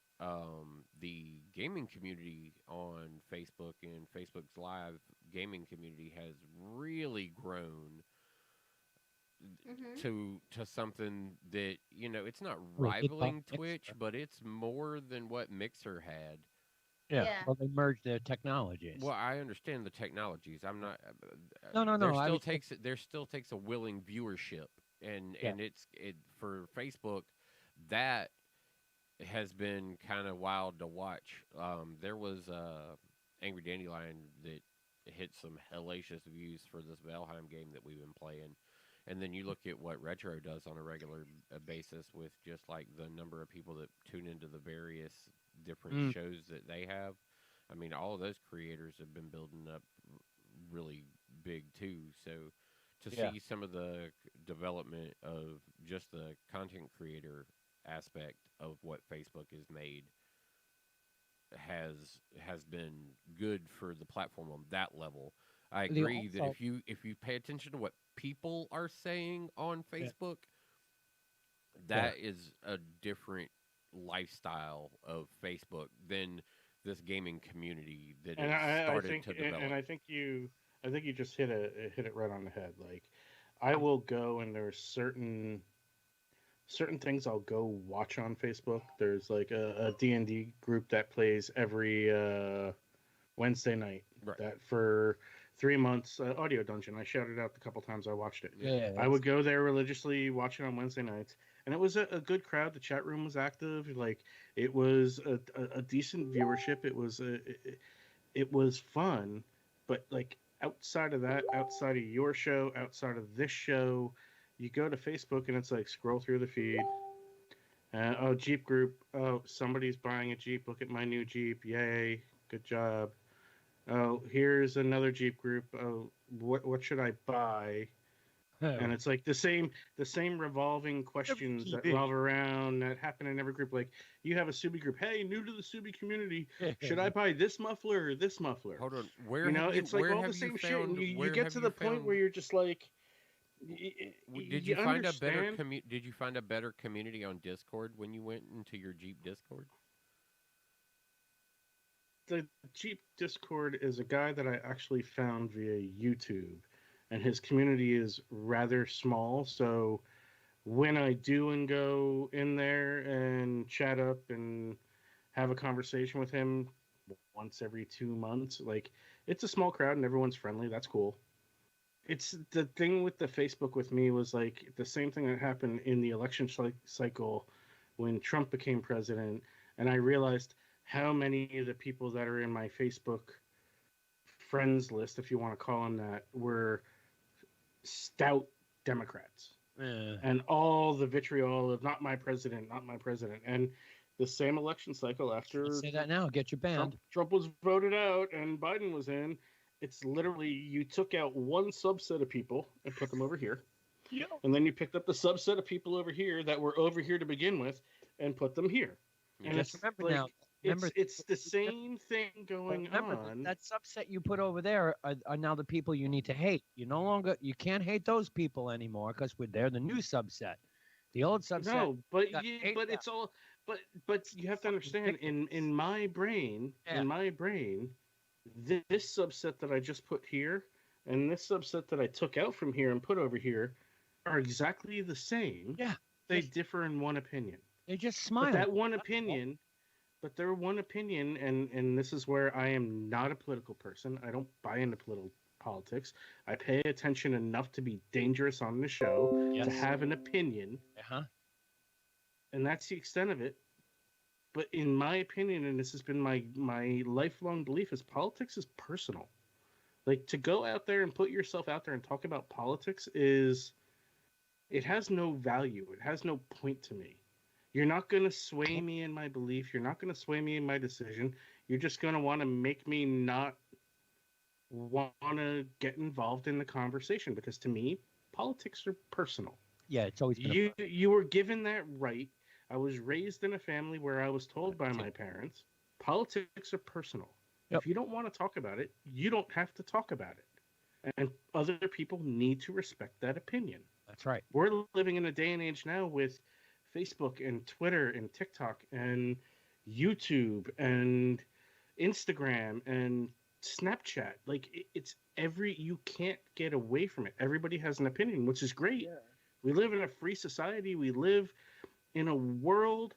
The gaming community on Facebook and Facebook's live gaming community has really grown mhm. to something that it's not Wait, it's rivaling Mixer. Twitch, but it's more than what Mixer had. Yeah. Yeah. Well, they merged their technologies. Well, I understand the technologies. I'm not. No. There still takes a willing viewership, and Yeah. it for Facebook, that has been kind of wild to watch. There was Angry Dandelion that hit some hellacious views for this Valheim game that we've been playing. And then you look at what Retro does on a regular basis with just like the number of people that tune into the various different shows that they have. I mean, all of those creators have been building up really big too. So to Yeah. see some of the development of just the content creator aspect of what Facebook has made has been good for the platform on that level. I The agree that also- if you pay attention to what people are saying on Yeah. Facebook, that is a different lifestyle of Facebook than this gaming community that And has I started think, to develop. and I think you just hit it right on the head. Like, I will go and there's certain things I'll go watch on Facebook. There's like a D&D group that plays every Wednesday night. Right. That for 3 months, Audio Dungeon. I shouted out the couple times I watched it. Yeah. I would go there religiously, watch it on Wednesday nights, and it was a good crowd. The chat room was active. Like, it was a decent viewership. It was fun, but like outside of that, outside of your show, outside of this show, you go to Facebook and it's like scroll through the feed. Oh, Jeep group. Oh, somebody's buying a Jeep. Look at my new Jeep. Yay. Good job. Oh, here's another Jeep group. Oh, what should I buy? And it's like the same revolving questions that revolve around that happen in every group. Like you have a Subi group. Hey, new to the Subi community, should I buy this muffler or this muffler? Hold on. Where have you? It's like Where all have the you same shit, found? and you Where get have to you the point found? where you're just like, Did you find a better Did you find a better community on Discord when you went into your Jeep Discord? The Jeep Discord is a guy that I actually found via YouTube, and his community is rather small. So when I do and go in there and chat up and have a conversation with him once every 2 months, like it's a small crowd and everyone's friendly. That's cool. It's the thing with the Facebook with me was like the same thing that happened in the election cycle when Trump became president, and I realized how many of the people that are in my Facebook friends list, if you want to call them that, were stout Democrats. And all the vitriol of not my president, and the same election cycle after say that now, get your band. Trump was voted out and Biden was in. It's literally you took out one subset of people and put them over here. Yeah. And then you picked up the subset of people over here that were over here to begin with and put them here. And just remember like, now. It's the same thing going on. That subset you put over there are now the people you need to hate. You can't hate those people anymore because they're the new subset. The old subset. No, but it's all. But you have to understand in my brain, this subset that I just put here and this subset that I took out from here and put over here are exactly the same. Yeah, they differ in one opinion. They just smile. But that one opinion. But their one opinion, and this is where I am not a political person. I don't buy into politics. I pay attention enough to be dangerous on the show to have an opinion. And that's the extent of it. But in my opinion, and this has been my lifelong belief, is politics is personal. Like to go out there and put yourself out there and talk about politics it has no value. It has no point to me. You're not going to sway me in my belief. You're not going to sway me in my decision. You're just going to want to make me not want to get involved in the conversation because to me, politics are personal. Yeah, it's always been you were given that right. I was raised in a family where I was told by my parents, politics are personal. Yep. If you don't want to talk about it, you don't have to talk about it. And other people need to respect that opinion. That's right. We're living in a day and age now with Facebook and Twitter and TikTok and YouTube and Instagram and Snapchat. Like it's you can't get away from it. Everybody has an opinion, which is great. Yeah. We live in a free society. We live in a world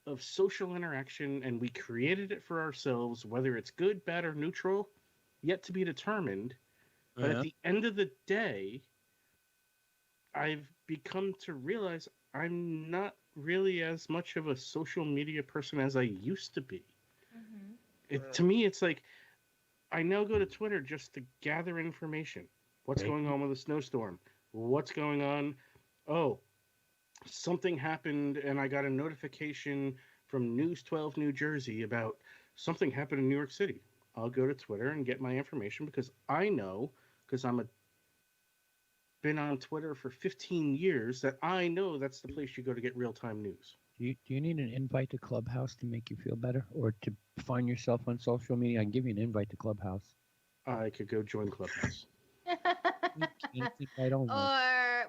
of social interaction and we created it for ourselves, whether it's good, bad, or neutral, yet to be determined. But at the end of the day, I've become to realize I'm not really as much of a social media person as I used to be. Mm-hmm. To me, it's like I now go to Twitter just to gather information. What's going on with a snowstorm? What's going on? Oh, something happened and I got a notification from News 12 New Jersey about something happened in New York City. I'll go to Twitter and get my information because I know, because been on Twitter for 15 years, that I know that's the place you go to get real-time news. Do you need an invite to Clubhouse to make you feel better or to find yourself on social media? I can give you an invite to Clubhouse. I could go join Clubhouse. Or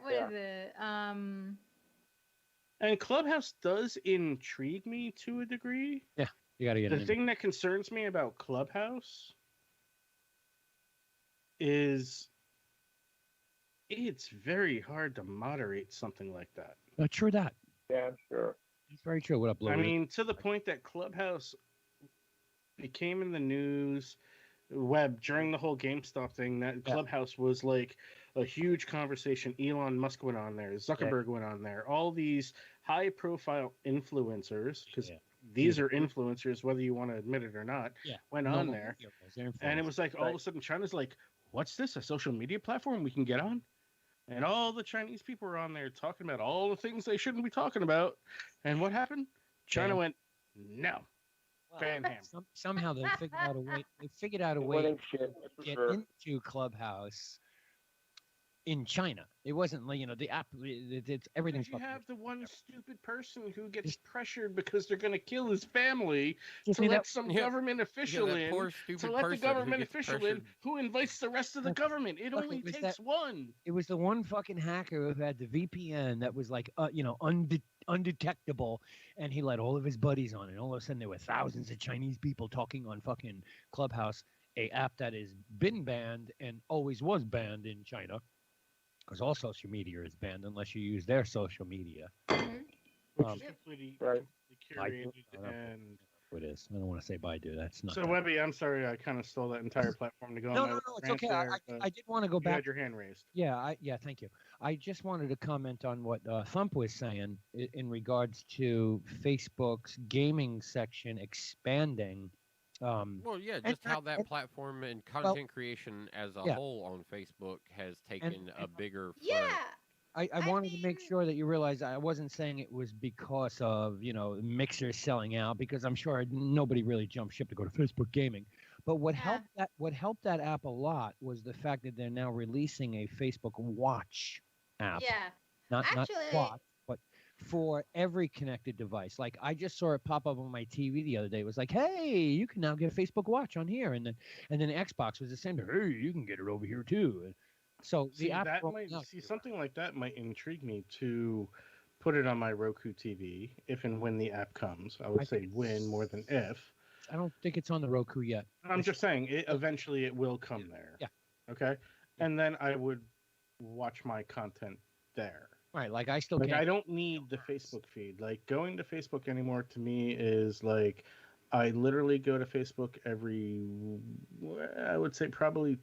what is it? And Clubhouse does intrigue me to a degree. Yeah, you got to get the thing that concerns me about Clubhouse is it's very hard to moderate something like that. True that. Yeah, sure. It's very true. What up, Logan? I mean, to the point that Clubhouse became in the news web during the whole GameStop thing, that Clubhouse was like a huge conversation. Elon Musk went on there. Zuckerberg went on there. All these high-profile influencers, because these are influencers, whether you want to admit it or not, went on there. And it was like all of a sudden China's like, what's this, a social media platform we can get on? And all the Chinese people were on there talking about all the things they shouldn't be talking about. And what happened? China went, no. Well, somehow they figured out a way. They figured out a way to get into Clubhouse in China. It wasn't like, the app. It's everything's. You have the one stupid person who gets pressured because they're going to kill his family to let some government official in. To let the government official in who invites the rest of the government. It only takes one. It was the one fucking hacker who had the VPN that was like, undetectable, and he let all of his buddies on it. All of a sudden, there were thousands of Chinese people talking on fucking Clubhouse, a app that has been banned and always was banned in China. Because all social media is banned unless you use their social media. Which is completely curated and... It is. I don't want to say Baidu. That's not. So, Webby, I'm sorry. I kind of stole that entire platform to go on. No, it's okay. I did want to go back. You had your hand raised. Yeah, thank you. I just wanted to comment on what Thump was saying in regards to Facebook's gaming section expanding. Well, yeah, just how that platform and content creation as a whole on Facebook has taken a bigger front. Yeah. I wanted to make sure that you realize I wasn't saying it was because of, Mixer selling out, because I'm sure nobody really jumped ship to go to Facebook gaming. But what helped that app a lot was the fact that they're now releasing a Facebook Watch app. Yeah. Not Watch, but for every connected device. Like, I just saw it pop up on my TV the other day. It was like, hey, you can now get a Facebook Watch on here. And then Xbox was the same. Hey, you can get it over here too. So the app something like that might intrigue me to put it on my Roku TV if and when the app comes. I would say when more than if. I don't think it's on the Roku yet. I'm just saying eventually it will come there. Yeah. Okay. And then I would watch my content there. Right. Like I still I don't need the Facebook feed. Like going to Facebook anymore to me is like I literally go to Facebook I would say probably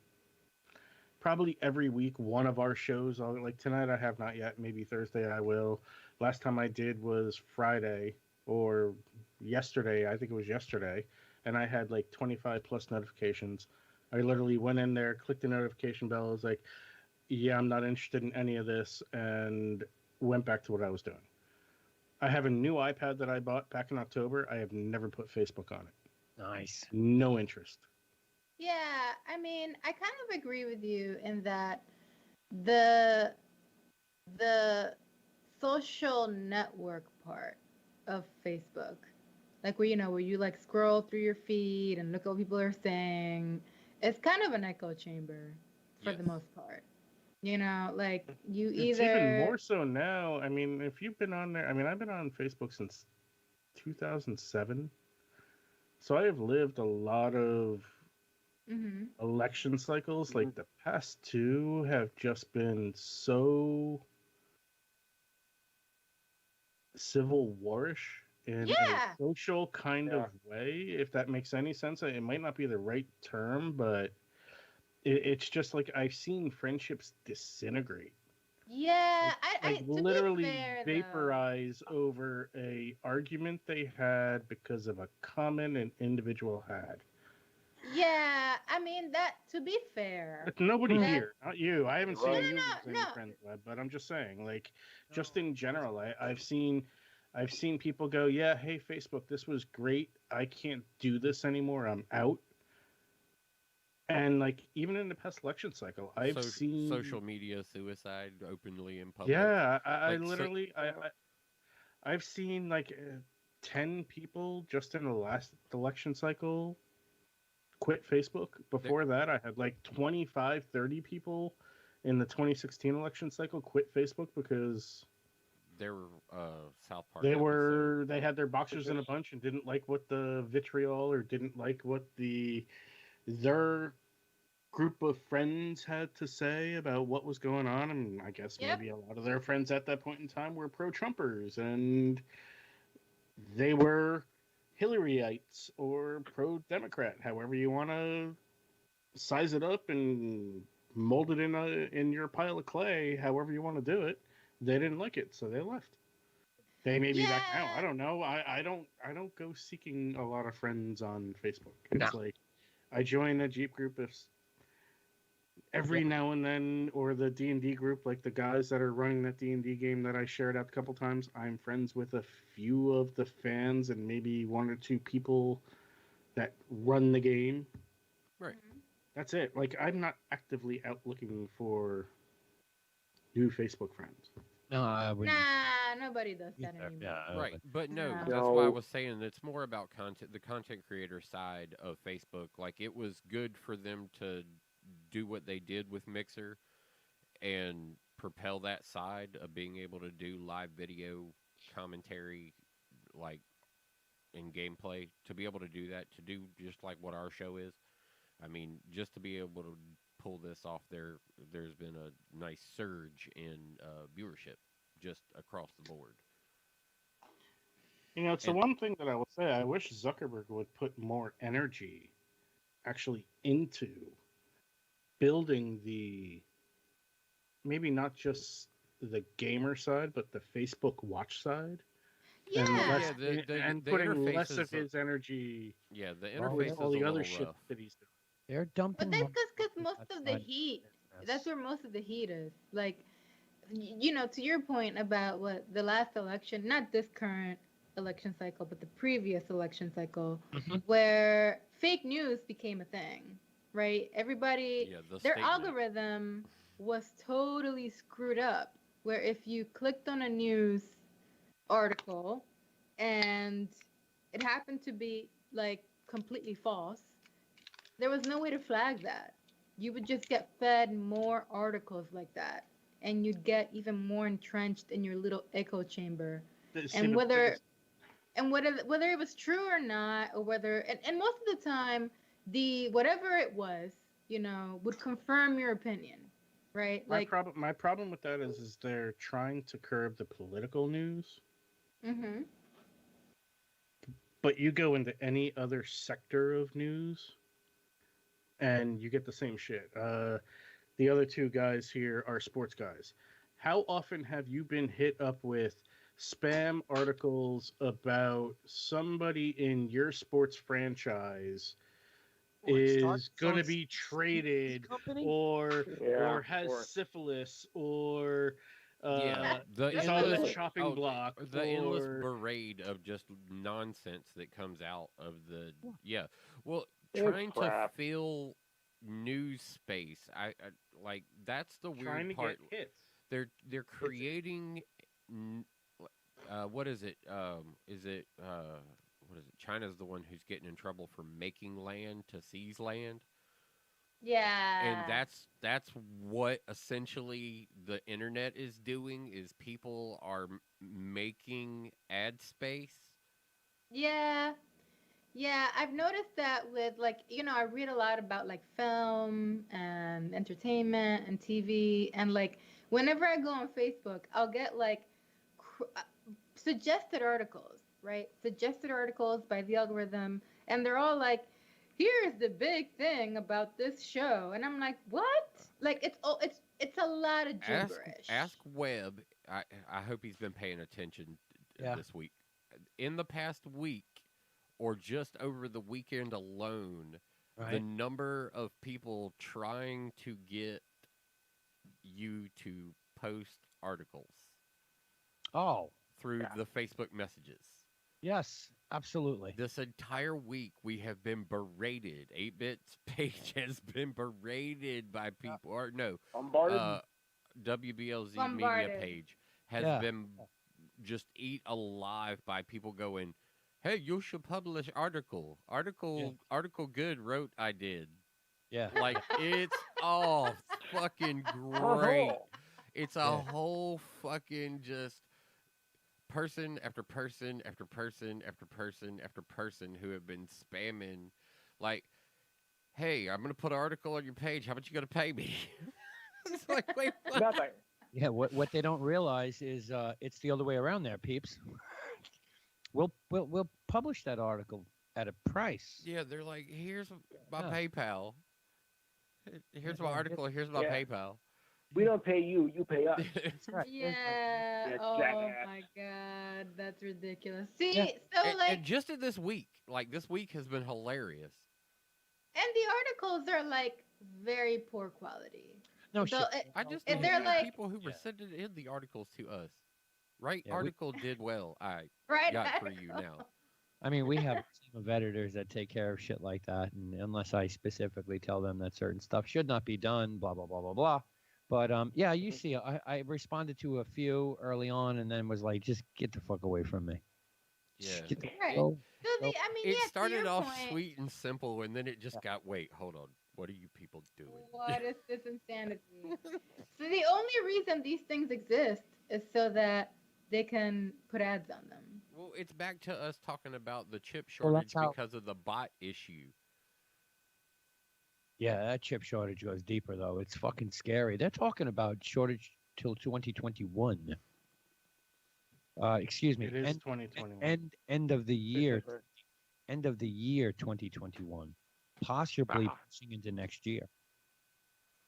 every week. One of our shows, like tonight I have not yet, maybe Thursday I will. Last time I did was Friday or yesterday. I think it was yesterday. And I had like 25 plus notifications. I literally went in there, clicked the notification bell. I was like, yeah, I'm not interested in any of this, and went back to what I was doing. I have a new iPad that I bought back in October. I have never put Facebook on it. Nice. No interest. Yeah, I mean, I kind of agree with you in that the social network part of Facebook, like where you like scroll through your feed and look at what people are saying, it's kind of an echo chamber for the most part. Like it's even more so now. I mean, if you've been on there, I mean, I've been on Facebook since 2007, so I have lived a lot of election cycles. Like the past two have just been so civil warish in a social kind of way, if that makes any sense. It might not be the right term, but it's just like I've seen friendships disintegrate. Yeah, I literally vaporize over a argument they had because of a comment an individual had. Yeah, I mean, that, to be fair. But nobody here, not you. I haven't seen you with any friends, but I'm just saying, like, just in general, I've seen people go, yeah, hey, Facebook, this was great. I can't do this anymore. I'm out. And, like, even in the past election cycle, I've seen... Social media suicide openly in public. Yeah, I literally... I've seen, like, 10 people just in the last election cycle quit Facebook. Before that, I had, like, 25, 30 people in the 2016 election cycle quit Facebook because... They were South Park. They had their boxers in a bunch and didn't like what the vitriol or didn't like what their group of friends had to say about what was going on. And I guess maybe a lot of their friends at that point in time were pro-Trumpers and they were Hillaryites or pro-Democrat, however you want to size it up and mold it in your pile of clay, however you want to do it. They didn't like it, so they left. They may be back now. I don't know. I don't go seeking a lot of friends on Facebook. It's like I join a Jeep group every now and then, or the D&D group, like the guys that are running that D&D game that I shared out a couple times. I'm friends with a few of the fans and maybe one or two people that run the game. Right. That's it. Like, I'm not actively out looking for new Facebook friends. No, I wouldn't. Nah, nobody does that anymore. Yeah, Right, but no, No. that's why I was saying it's more about content, the content creator side of Facebook. Like, it was good for them to do what they did with Mixer and propel that side of being able to do live video commentary, like, in gameplay, to be able to do that, to do just like what our show is. I mean, just to be able to pull this off, there's been a nice surge in viewership just across the board. You know, it's the one thing that I will say. I wish Zuckerberg would put more energy actually into building maybe not just the gamer side, but the Facebook watch side. Yeah. And putting less of his energy. Yeah, the interface is all the a other little shit rough. that he's doing. They're dumping. But that's because most of the heat, that's where most of the heat is. Like, you know, to your point about what the last election, not this current election cycle, but the previous election cycle, where fake news became a thing, right? Everybody, their algorithm was totally screwed up, where if you clicked on a news article and it happened to be like completely false, there was no way to flag that. You would just get fed more articles like that, and you'd get even more entrenched in your little echo chamber. And whether it was true or not, or whether and most of the time, the whatever it was, you know, would confirm your opinion, right? My problem with that is they're trying to curb the political news. Mm-hmm. But you go into any other sector of news, and you get the same shit. The other two guys here are sports guys. How often have you been hit up with spam articles about somebody in your sports franchise is going to be traded or has syphilis or is on the chopping block? The endless parade of just nonsense that comes out of the trying to fill news space. I like that's the weird trying to part. Get hits. They're creating. What is it? Is it what is it? China's the one who's getting in trouble for making land to seize land. Yeah. And that's what essentially the internet is doing, is people are making ad space. Yeah. Yeah, I've noticed that with, like, you know, I read a lot about like film and entertainment and TV, and like whenever I go on Facebook, I'll get like suggested articles, right? Suggested articles by the algorithm, and they're all like, here's the big thing about this show, and I'm like, what? Like, it's a lot of gibberish. Ask Webb. I hope he's been paying attention this week. In the past week, or just over the weekend alone, the number of people trying to get you to post articles. Through the Facebook messages. Yes, absolutely. This entire week, we have been berated. 8-Bit's page has been berated by people. Or no, bombarded. WBLZ media page has been just eat alive by people going, hey, you should publish article. Article good wrote I did. Yeah. Like, it's all fucking great. It's a whole fucking just person after person after person after person after person who have been spamming, like, hey, I'm going to put an article on your page. How much you going to pay me? It's like, wait, what? Nothing. Yeah, what they don't realize is it's the other way around there, peeps. We'll publish that article at a price. Yeah, they're like, here's my PayPal. Here's my article. Here's my PayPal. We don't pay you. You pay us. That's right. Yeah. Oh my God, that's ridiculous. See, and just in this week, like, this week has been hilarious. And the articles are like very poor quality. No shit. I just they're like people who were sending in the articles to us. Right, Yeah, article did well. I got for you now. I mean, we have a team of editors that take care of shit like that, and unless I specifically tell them that certain stuff should not be done, blah blah blah blah blah, But yeah, you see, I responded to a few early on, and then was like, just get the fuck away from me. Yeah. Right. Go, So go. I mean, It yeah, to started your off point, sweet and simple, and then it just Yeah. got, wait, hold on. What are you people doing? what is this insanity? So the only reason these things exist is so that they can put ads on them. Well, it's back to us talking about the chip Well, that's shortage how. because of the bot issue. Yeah, that chip shortage goes deeper though. It's fucking scary. They're talking about shortage till 2021. Excuse me, It is 2021. end of the year, Christopher. end of the year 2021, possibly Wow. pushing into next year.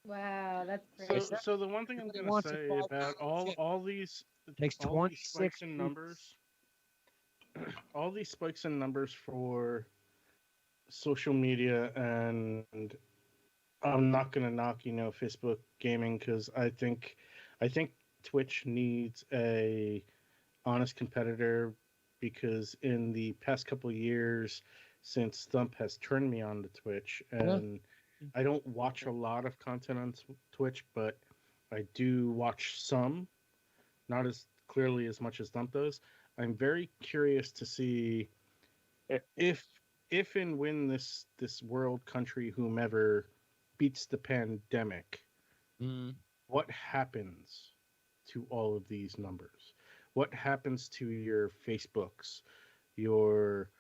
Wow, that's They crazy. said So the one thing I'm everybody going to wants to say follow about chip. all these Takes all these 26 spikes in weeks. numbers, all these spikes in numbers for social media, and I'm not going to knock, Facebook gaming, because I think Twitch needs a honest competitor, because in the past couple of years since Thump has turned me on to Twitch, Yeah. and I don't watch a lot of content on Twitch, but I do watch some, not as clearly as much as Thump does. I'm very curious to see if and when this world, country, whomever beats the pandemic, Mm. what happens to all of these numbers? What happens to your Facebooks, your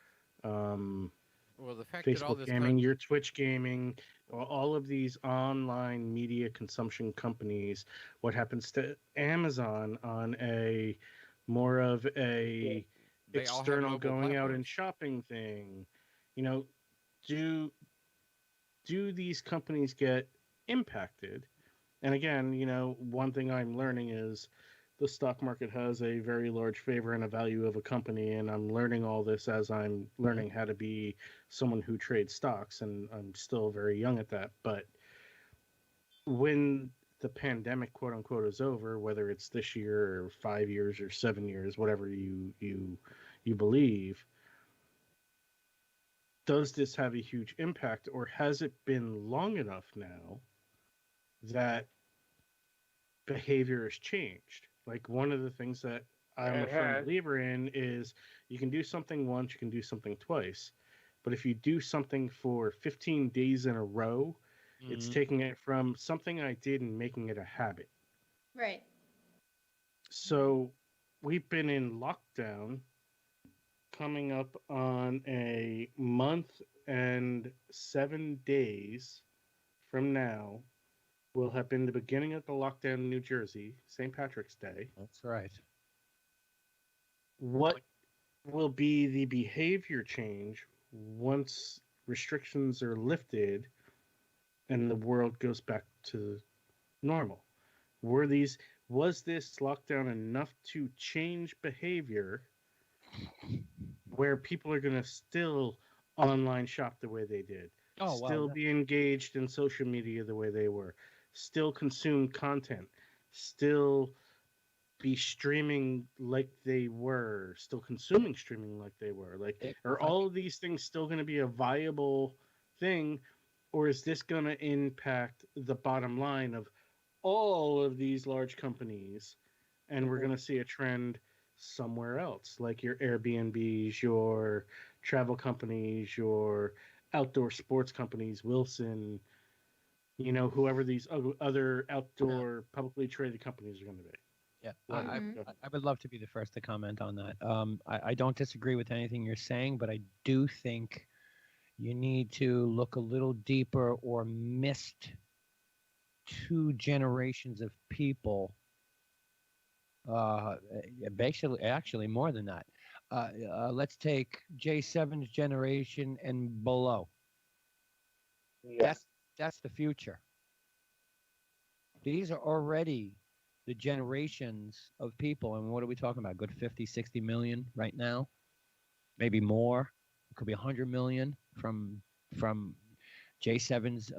Well, the fact that all Facebook this gaming, your Twitch gaming, all of these online media consumption companies? What happens to Amazon on a more of a they all have external mobile going out and platforms. shopping thing? You know, do these companies get impacted? And again, one thing I'm learning is the stock market has a very large favor and a value of a company, and I'm learning all this as I'm learning how to be someone who trades stocks, and I'm still very young at that. But when the pandemic, quote unquote, is over, whether it's this year or 5 years or 7 years, whatever you believe, does this have a huge impact, or has it been long enough now that behavior has changed? Like, one of the things that I'm a It firm has. believer in is you can do something once, you can do something twice. But if you do something for 15 days in a row, it's Mm. taking it from something I did and making it a habit. Right. So we've been in lockdown coming up on a month and 7 days from now. Will have been the beginning of the lockdown in New Jersey, St. Patrick's Day. That's right. What will be the behavior change once restrictions are lifted and the world goes back to normal? Was this lockdown enough to change behavior where people are going to still online shop the way they did, Oh well. still be engaged in social media the way they were, still consume content, still be streaming like they were, still consuming streaming like they were? Like, are all of these things still going to be a viable thing, or is this going to impact the bottom line of all of these large companies, and we're going to see a trend somewhere else, like your Airbnbs, your travel companies, your outdoor sports companies, Wilson, whoever these other outdoor publicly traded companies are going to be? Yeah, What? Mhm. I would love to be the first to comment on that. I don't disagree with anything you're saying, but I do think you need to look a little deeper or missed 2 generations of people. Basically, actually, more than that. Let's take J7's generation and below. Yeah. That's the future. These are already the generations of people. And what are we talking about? Good 50, 60 million right now, maybe more. It could be 100 million from J7's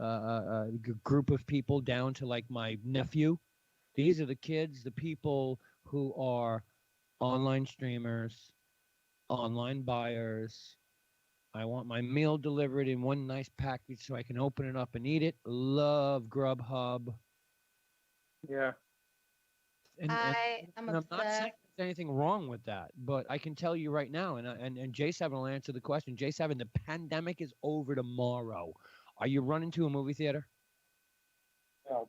group of people down to like my nephew. These are the kids, the people who are online streamers, online buyers. I want my meal delivered in one nice package so I can open it up and eat it. Love Grubhub. Yeah. And I'm I'm not saying obsessed. there's anything wrong with that, but I can tell you right now, and J7 will answer the question. J7, the pandemic is over tomorrow. Are you running to a movie theater? No.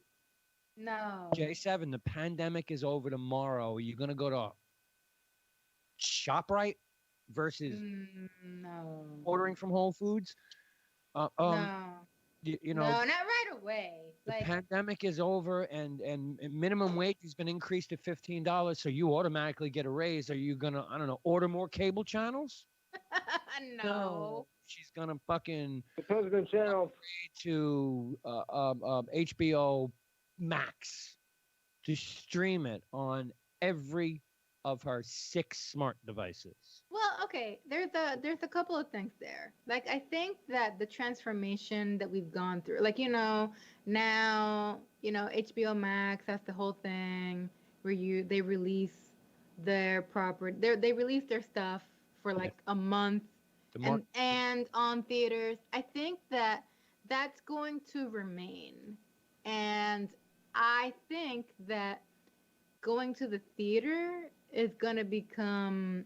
No. J7, the pandemic is over tomorrow. Are you going to go to ShopRite versus No. ordering from Whole Foods? No. You No, know, not right away. the Like, pandemic is over, and minimum wage has been increased to $15, so you automatically get a raise. Are you gonna, I don't know, order more cable channels? no. She's gonna fucking Depends on the channel. to HBO Max to stream it on every of her 6 smart devices. Well, okay, there's a couple of things there. Like, I think that the transformation that we've gone through, like, now, HBO Max, that's the whole thing where they release their property, they release their stuff for like a month, and on theaters. I think that that's going to remain. And I think that going to the theater is going to become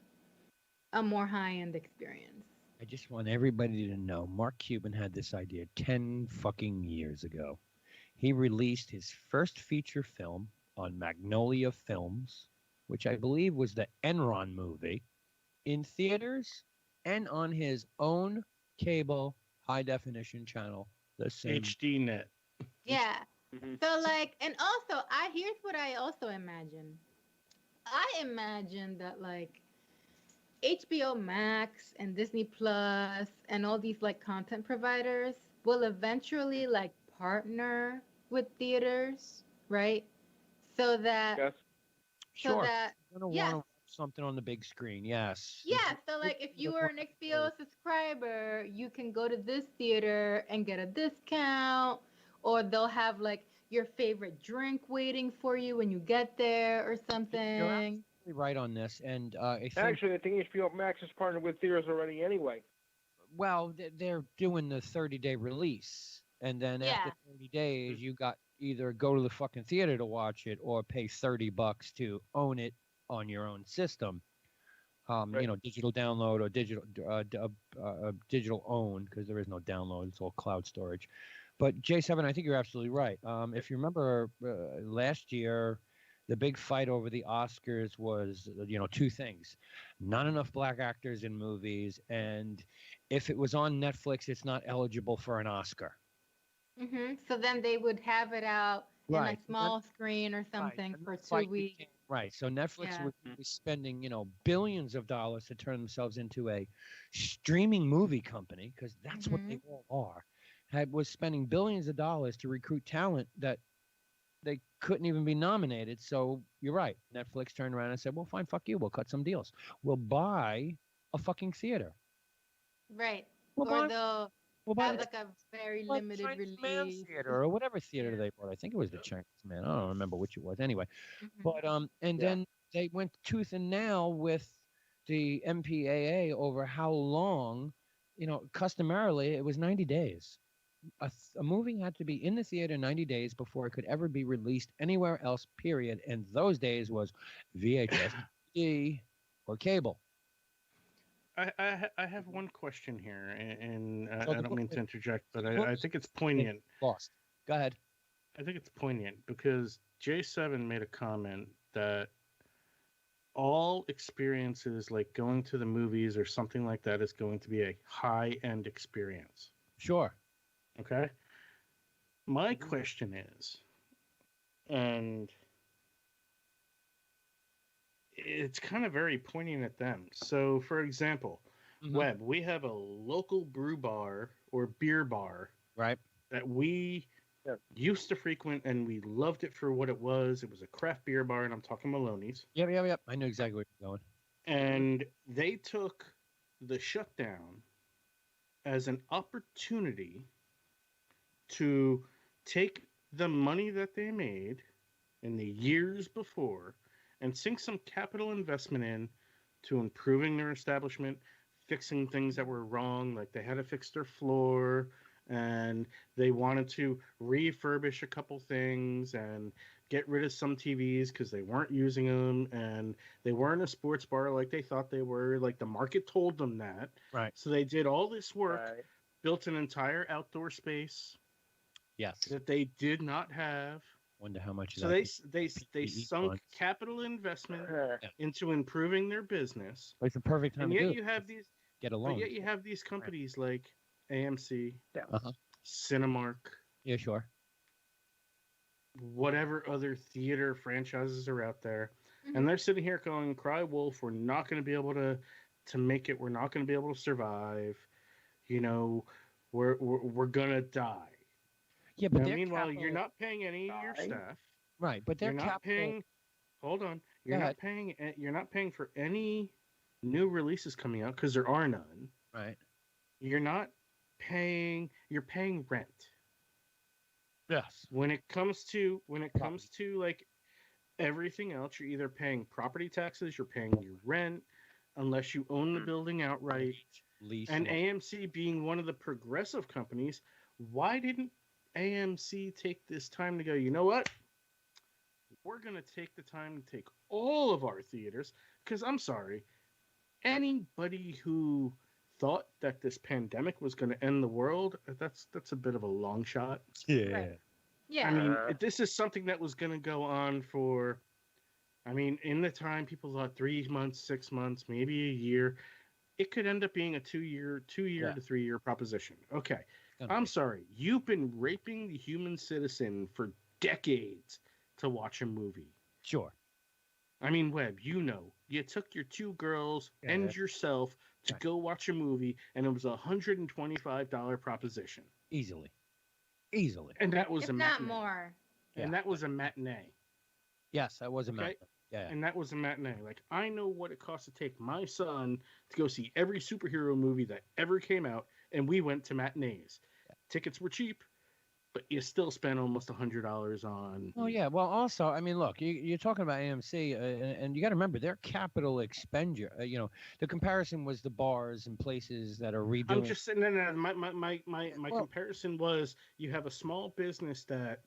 a more high-end experience. I just want everybody to know Mark Cuban had this idea 10 fucking years ago. He released his first feature film on Magnolia Films, which I believe was the Enron movie, in theaters and on his own cable high-definition channel, the same HD net. Yeah. So, like, and also, here's what I also imagine. I imagine that, like, HBO Max and Disney Plus and all these like content providers will eventually like partner with theaters, right? So that Yes. Sure. You're gonna want to watch something on the big screen, yes. Yeah, so like if you are an HBO subscriber, you can go to this theater and get a discount, or they'll have like your favorite drink waiting for you when you get there or something. You're absolutely right on this, and Actually, I think HBO Max is partnered with theaters already anyway. Well, they're doing the 30-day release, and then after 30 days, you got either go to the fucking theater to watch it or pay $30 to own it on your own system. Right. Digital download or digital own, because there is no download; it's all cloud storage. But J7, I think you're absolutely right. If you remember last year, the big fight over the Oscars was, 2 things: not enough black actors in movies, and if it was on Netflix, it's not eligible for an Oscar. So then they would have it out in a small screen or something for 2 weeks. Right. So Netflix would be spending, billions of dollars to turn themselves into a streaming movie company, because that's what they all are. Was spending billions of dollars to recruit talent that they couldn't even be nominated. So you're right. Netflix turned around and said, well, fine, fuck you. We'll cut some deals. We'll buy a fucking theater. Right. They'll have like a very limited release theater or whatever theater they bought. I think it was the Chinese Man. I don't remember which it was. Anyway, but then they went tooth and nail with the MPAA over how long. Customarily it was 90 days. A movie had to be in the theater 90 days before it could ever be released anywhere else, period. And those days was VHS, DVD, or cable. I have one question here, and I don't mean to interject, but I think it's poignant. Lost. Go ahead. I think it's poignant because J7 made a comment that all experiences like going to the movies or something like that is going to be a high-end experience. Sure. Okay. My question is, and it's kind of very poignant at them. So, for example, Webb, we have a local brew bar or beer bar, right, that we used to frequent, and we loved it for what it was. It was a craft beer bar, and I'm talking Maloney's. Yep. I know exactly where you're going. And they took the shutdown as an opportunity to take the money that they made in the years before and sink some capital investment in to improving their establishment, fixing things that were wrong, like they had to fix their floor, and they wanted to refurbish a couple things and get rid of some TVs because they weren't using them and they weren't a sports bar like they thought they were. Like the market told them that. Right. So they did all this work, Right. built an entire outdoor space Yes. that they did not have. Wonder how much. So they sunk capital investment into improving their business. It's the perfect time and to yet do you have these get a loan. But yet you have these companies like AMC, Uh-huh. Cinemark, Yeah, sure. whatever other theater franchises are out there, and they're sitting here going, "Cry wolf, we're not going to be able to make it. We're not going to be able to survive. You know, we're gonna die." Yeah, but meanwhile, you're not paying any of your staff. Right, but they're not paying. Hold on, you're not paying. You're not paying for any new releases coming out because there are none. Right. You're not paying. You're paying rent. Yes. When it comes to like everything else, you're either paying property taxes, you're paying your rent, unless you own the building outright. Lease. And AMC being one of the progressive companies, why didn't AMC take this time to go, you know what? We're going to take the time to take all of our theaters, because I'm sorry, anybody who thought that this pandemic was going to end the world, that's a bit of a long shot. Yeah. Right. Yeah. I mean, this is something that was going to go on for, I mean, in the time people thought 3 months, 6 months, maybe a year. It could end up being a 2 year to 3 year proposition. Okay. I'm sorry. You've been raping the human citizen for decades to watch a movie. Sure. I mean, Webb, you took your 2 girls and yourself to go watch a movie, and it was a $125 proposition. Easily. And that was if a not matinee. more. And that was a matinee. Yes, that was a matinee. Yeah. And that was a matinee. Like, I know what it costs to take my son to go see every superhero movie that ever came out, and we went to matinees. Yeah. Tickets were cheap, but you still spent almost $100 on. Oh yeah. Well, also, I mean, look, you're talking about AMC, and you got to remember their capital expenditure. The comparison was the bars and places that are redoing. I'm just saying, no. My comparison was you have a small business that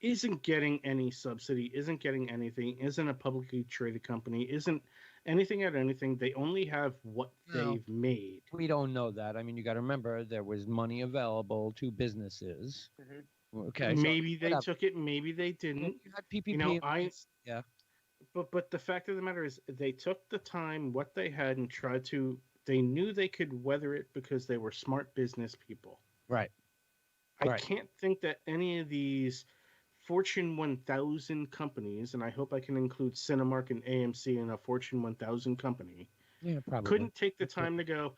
isn't getting any subsidy, isn't getting anything, isn't a publicly traded company, isn't anything at anything. They only have what they've made. We don't know that. I mean, you got to remember there was money available to businesses. Mm-hmm. Okay. Maybe they took it. Maybe they didn't. You had PPP. Yeah. But the fact of the matter is they took the time, what they had, and tried to, they knew they could weather it because they were smart business people. Right. I can't think that any of these Fortune 1000 companies, and I hope I can include Cinemark and AMC in a Fortune 1000 company, couldn't take the time to go,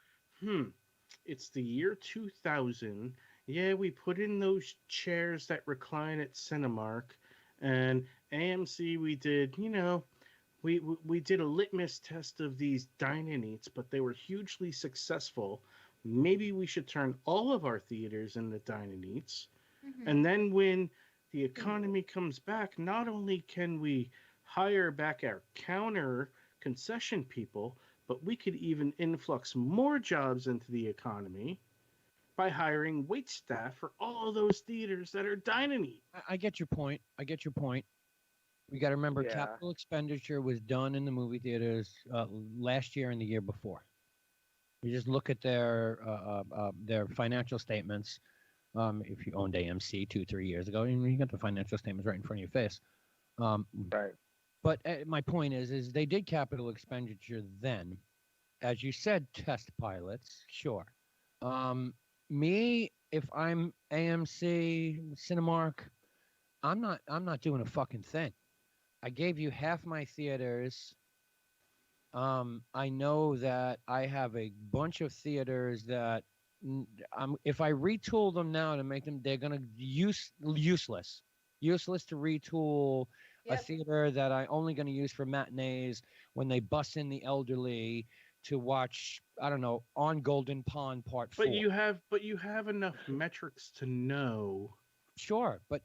it's the year 2000. Yeah, we put in those chairs that recline at Cinemark, and AMC we did, we did a litmus test of these dine-in-eats, but they were hugely successful. Maybe we should turn all of our theaters into dine-in-eats. And then when the economy comes back, not only can we hire back our counter concession people, but we could even influx more jobs into the economy by hiring wait staff for all of those theaters that are dine-in-eat. I get your point. We got to remember capital expenditure was done in the movie theaters last year and the year before. You just look at their financial statements. If you owned AMC 2-3 years ago, you got the financial statements right in front of your face. Right. But my point is they did capital expenditure then, as you said, test pilots. Sure. Me, if I'm AMC, Cinemark, I'm not doing a fucking thing. I gave you half my theaters. I know that I have a bunch of theaters that. If I retool them now to make them, they're gonna useless to retool a theater that I only gonna use for matinees when they bus in the elderly to watch, I don't know, On Golden Pond Part 4. But you have enough metrics to know. Sure, but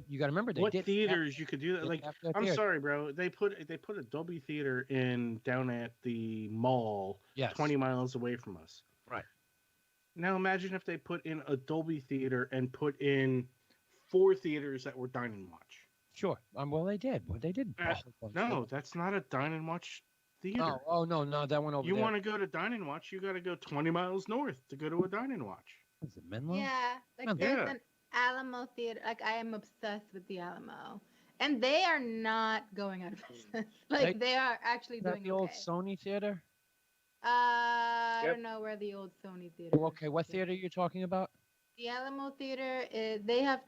you got to remember what theaters you could do that. Like, I'm sorry, bro. They put a Dolby theater in down at the mall, 20 miles away from us. Right. Now imagine if they put in a Dolby theater and put in 4 theaters that were dine and watch. Sure. Well, they did. Well, they did. No, that's not a dine and watch theater. No, that one over You there. want to go to dine and watch? You got to go 20 miles north to go to a dine and watch. Is it Menlo? Yeah, like there's an Alamo theater. Like I am obsessed with the Alamo, and they are not going out of business. Like they are actually doing the old Sony theater. I don't know where the old Sony theater. Okay, what theater are you talking about? The Alamo Theater. They have.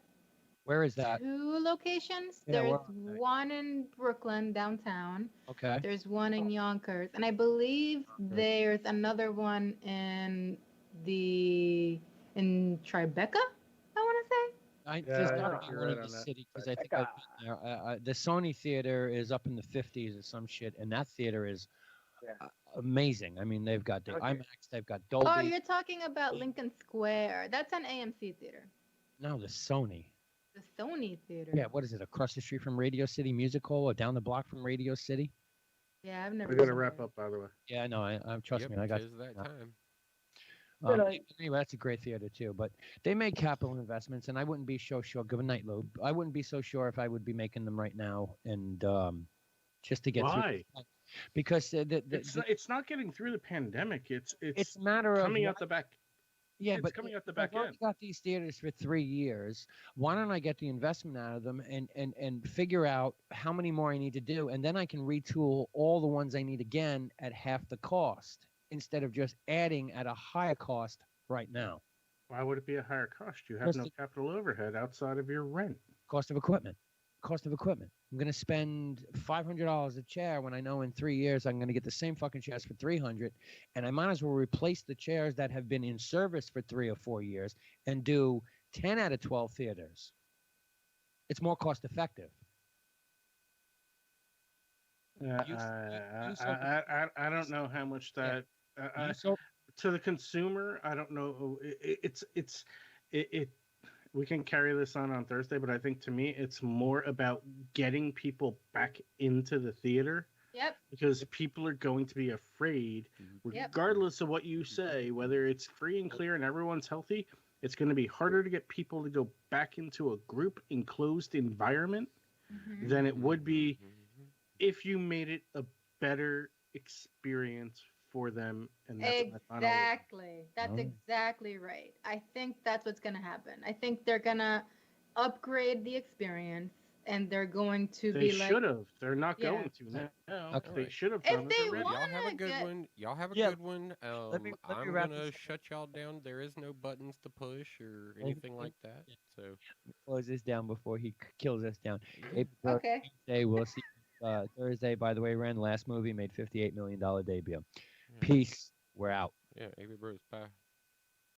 Where is that? 2 locations. Yeah, There's one in Brooklyn downtown. Okay. There's one in Yonkers, and I believe there's another one in Tribeca. I want to say. There's got to be one in the city because I think I've been there. The Sony Theater is up in the 50s or some shit, and that theater is amazing. I mean, they've got the IMAX, they've got Dolby. Oh, you're talking about Lincoln Square. That's an AMC theater. No, the Sony. The Sony Theater. Yeah, what is it? Across the street from Radio City Music Hall, or down the block from Radio City? Yeah, I've never. We're gonna wrap up, by the way. Yeah, I know. I trust me. I got that time. Anyway, that's a great theater too. But they make capital investments, and I wouldn't be so sure. Good night, Lou. I wouldn't be so sure if I would be making them right now, and just to get through. Because it's not getting through the pandemic. It's a matter of coming out the back. Yeah, but coming out the back end. I've got these theaters for 3 years. Why don't I get the investment out of them and figure out how many more I need to do, and then I can retool all the ones I need again at half the cost instead of just adding at a higher cost right now. Why would it be a higher cost? You have no capital overhead outside of your rent. Cost of equipment. I'm going to spend $500 a chair when I know in 3 years I'm going to get the same fucking chairs for $300, and I might as well replace the chairs that have been in service for 3 or 4 years and do 10 out of 12 theaters. It's more cost effective. Yeah, I don't know how much that to the consumer. I don't know. It we can carry this on Thursday, but I think to me it's more about getting people back into the theater. Yep. Because people are going to be afraid, regardless of what you say, whether it's free and clear and everyone's healthy, it's going to be harder to get people to go back into a group enclosed environment than it would be if you made it a better experience for them. And that's exactly right. I think that's what's going to happen. I think they're going to upgrade the experience, and they're going to be like... They should have. They're not going to now. Okay. They should have done it. Y'all have a good one. Y'all have a good one. I'm going to shut y'all down. There is no buttons to push or anything like that. So close this down before he kills us down. Okay. We'll see. Thursday, by the way, Ren, last movie made $58 million debut. Peace. We're out. Yeah, AB Bruce. Bye.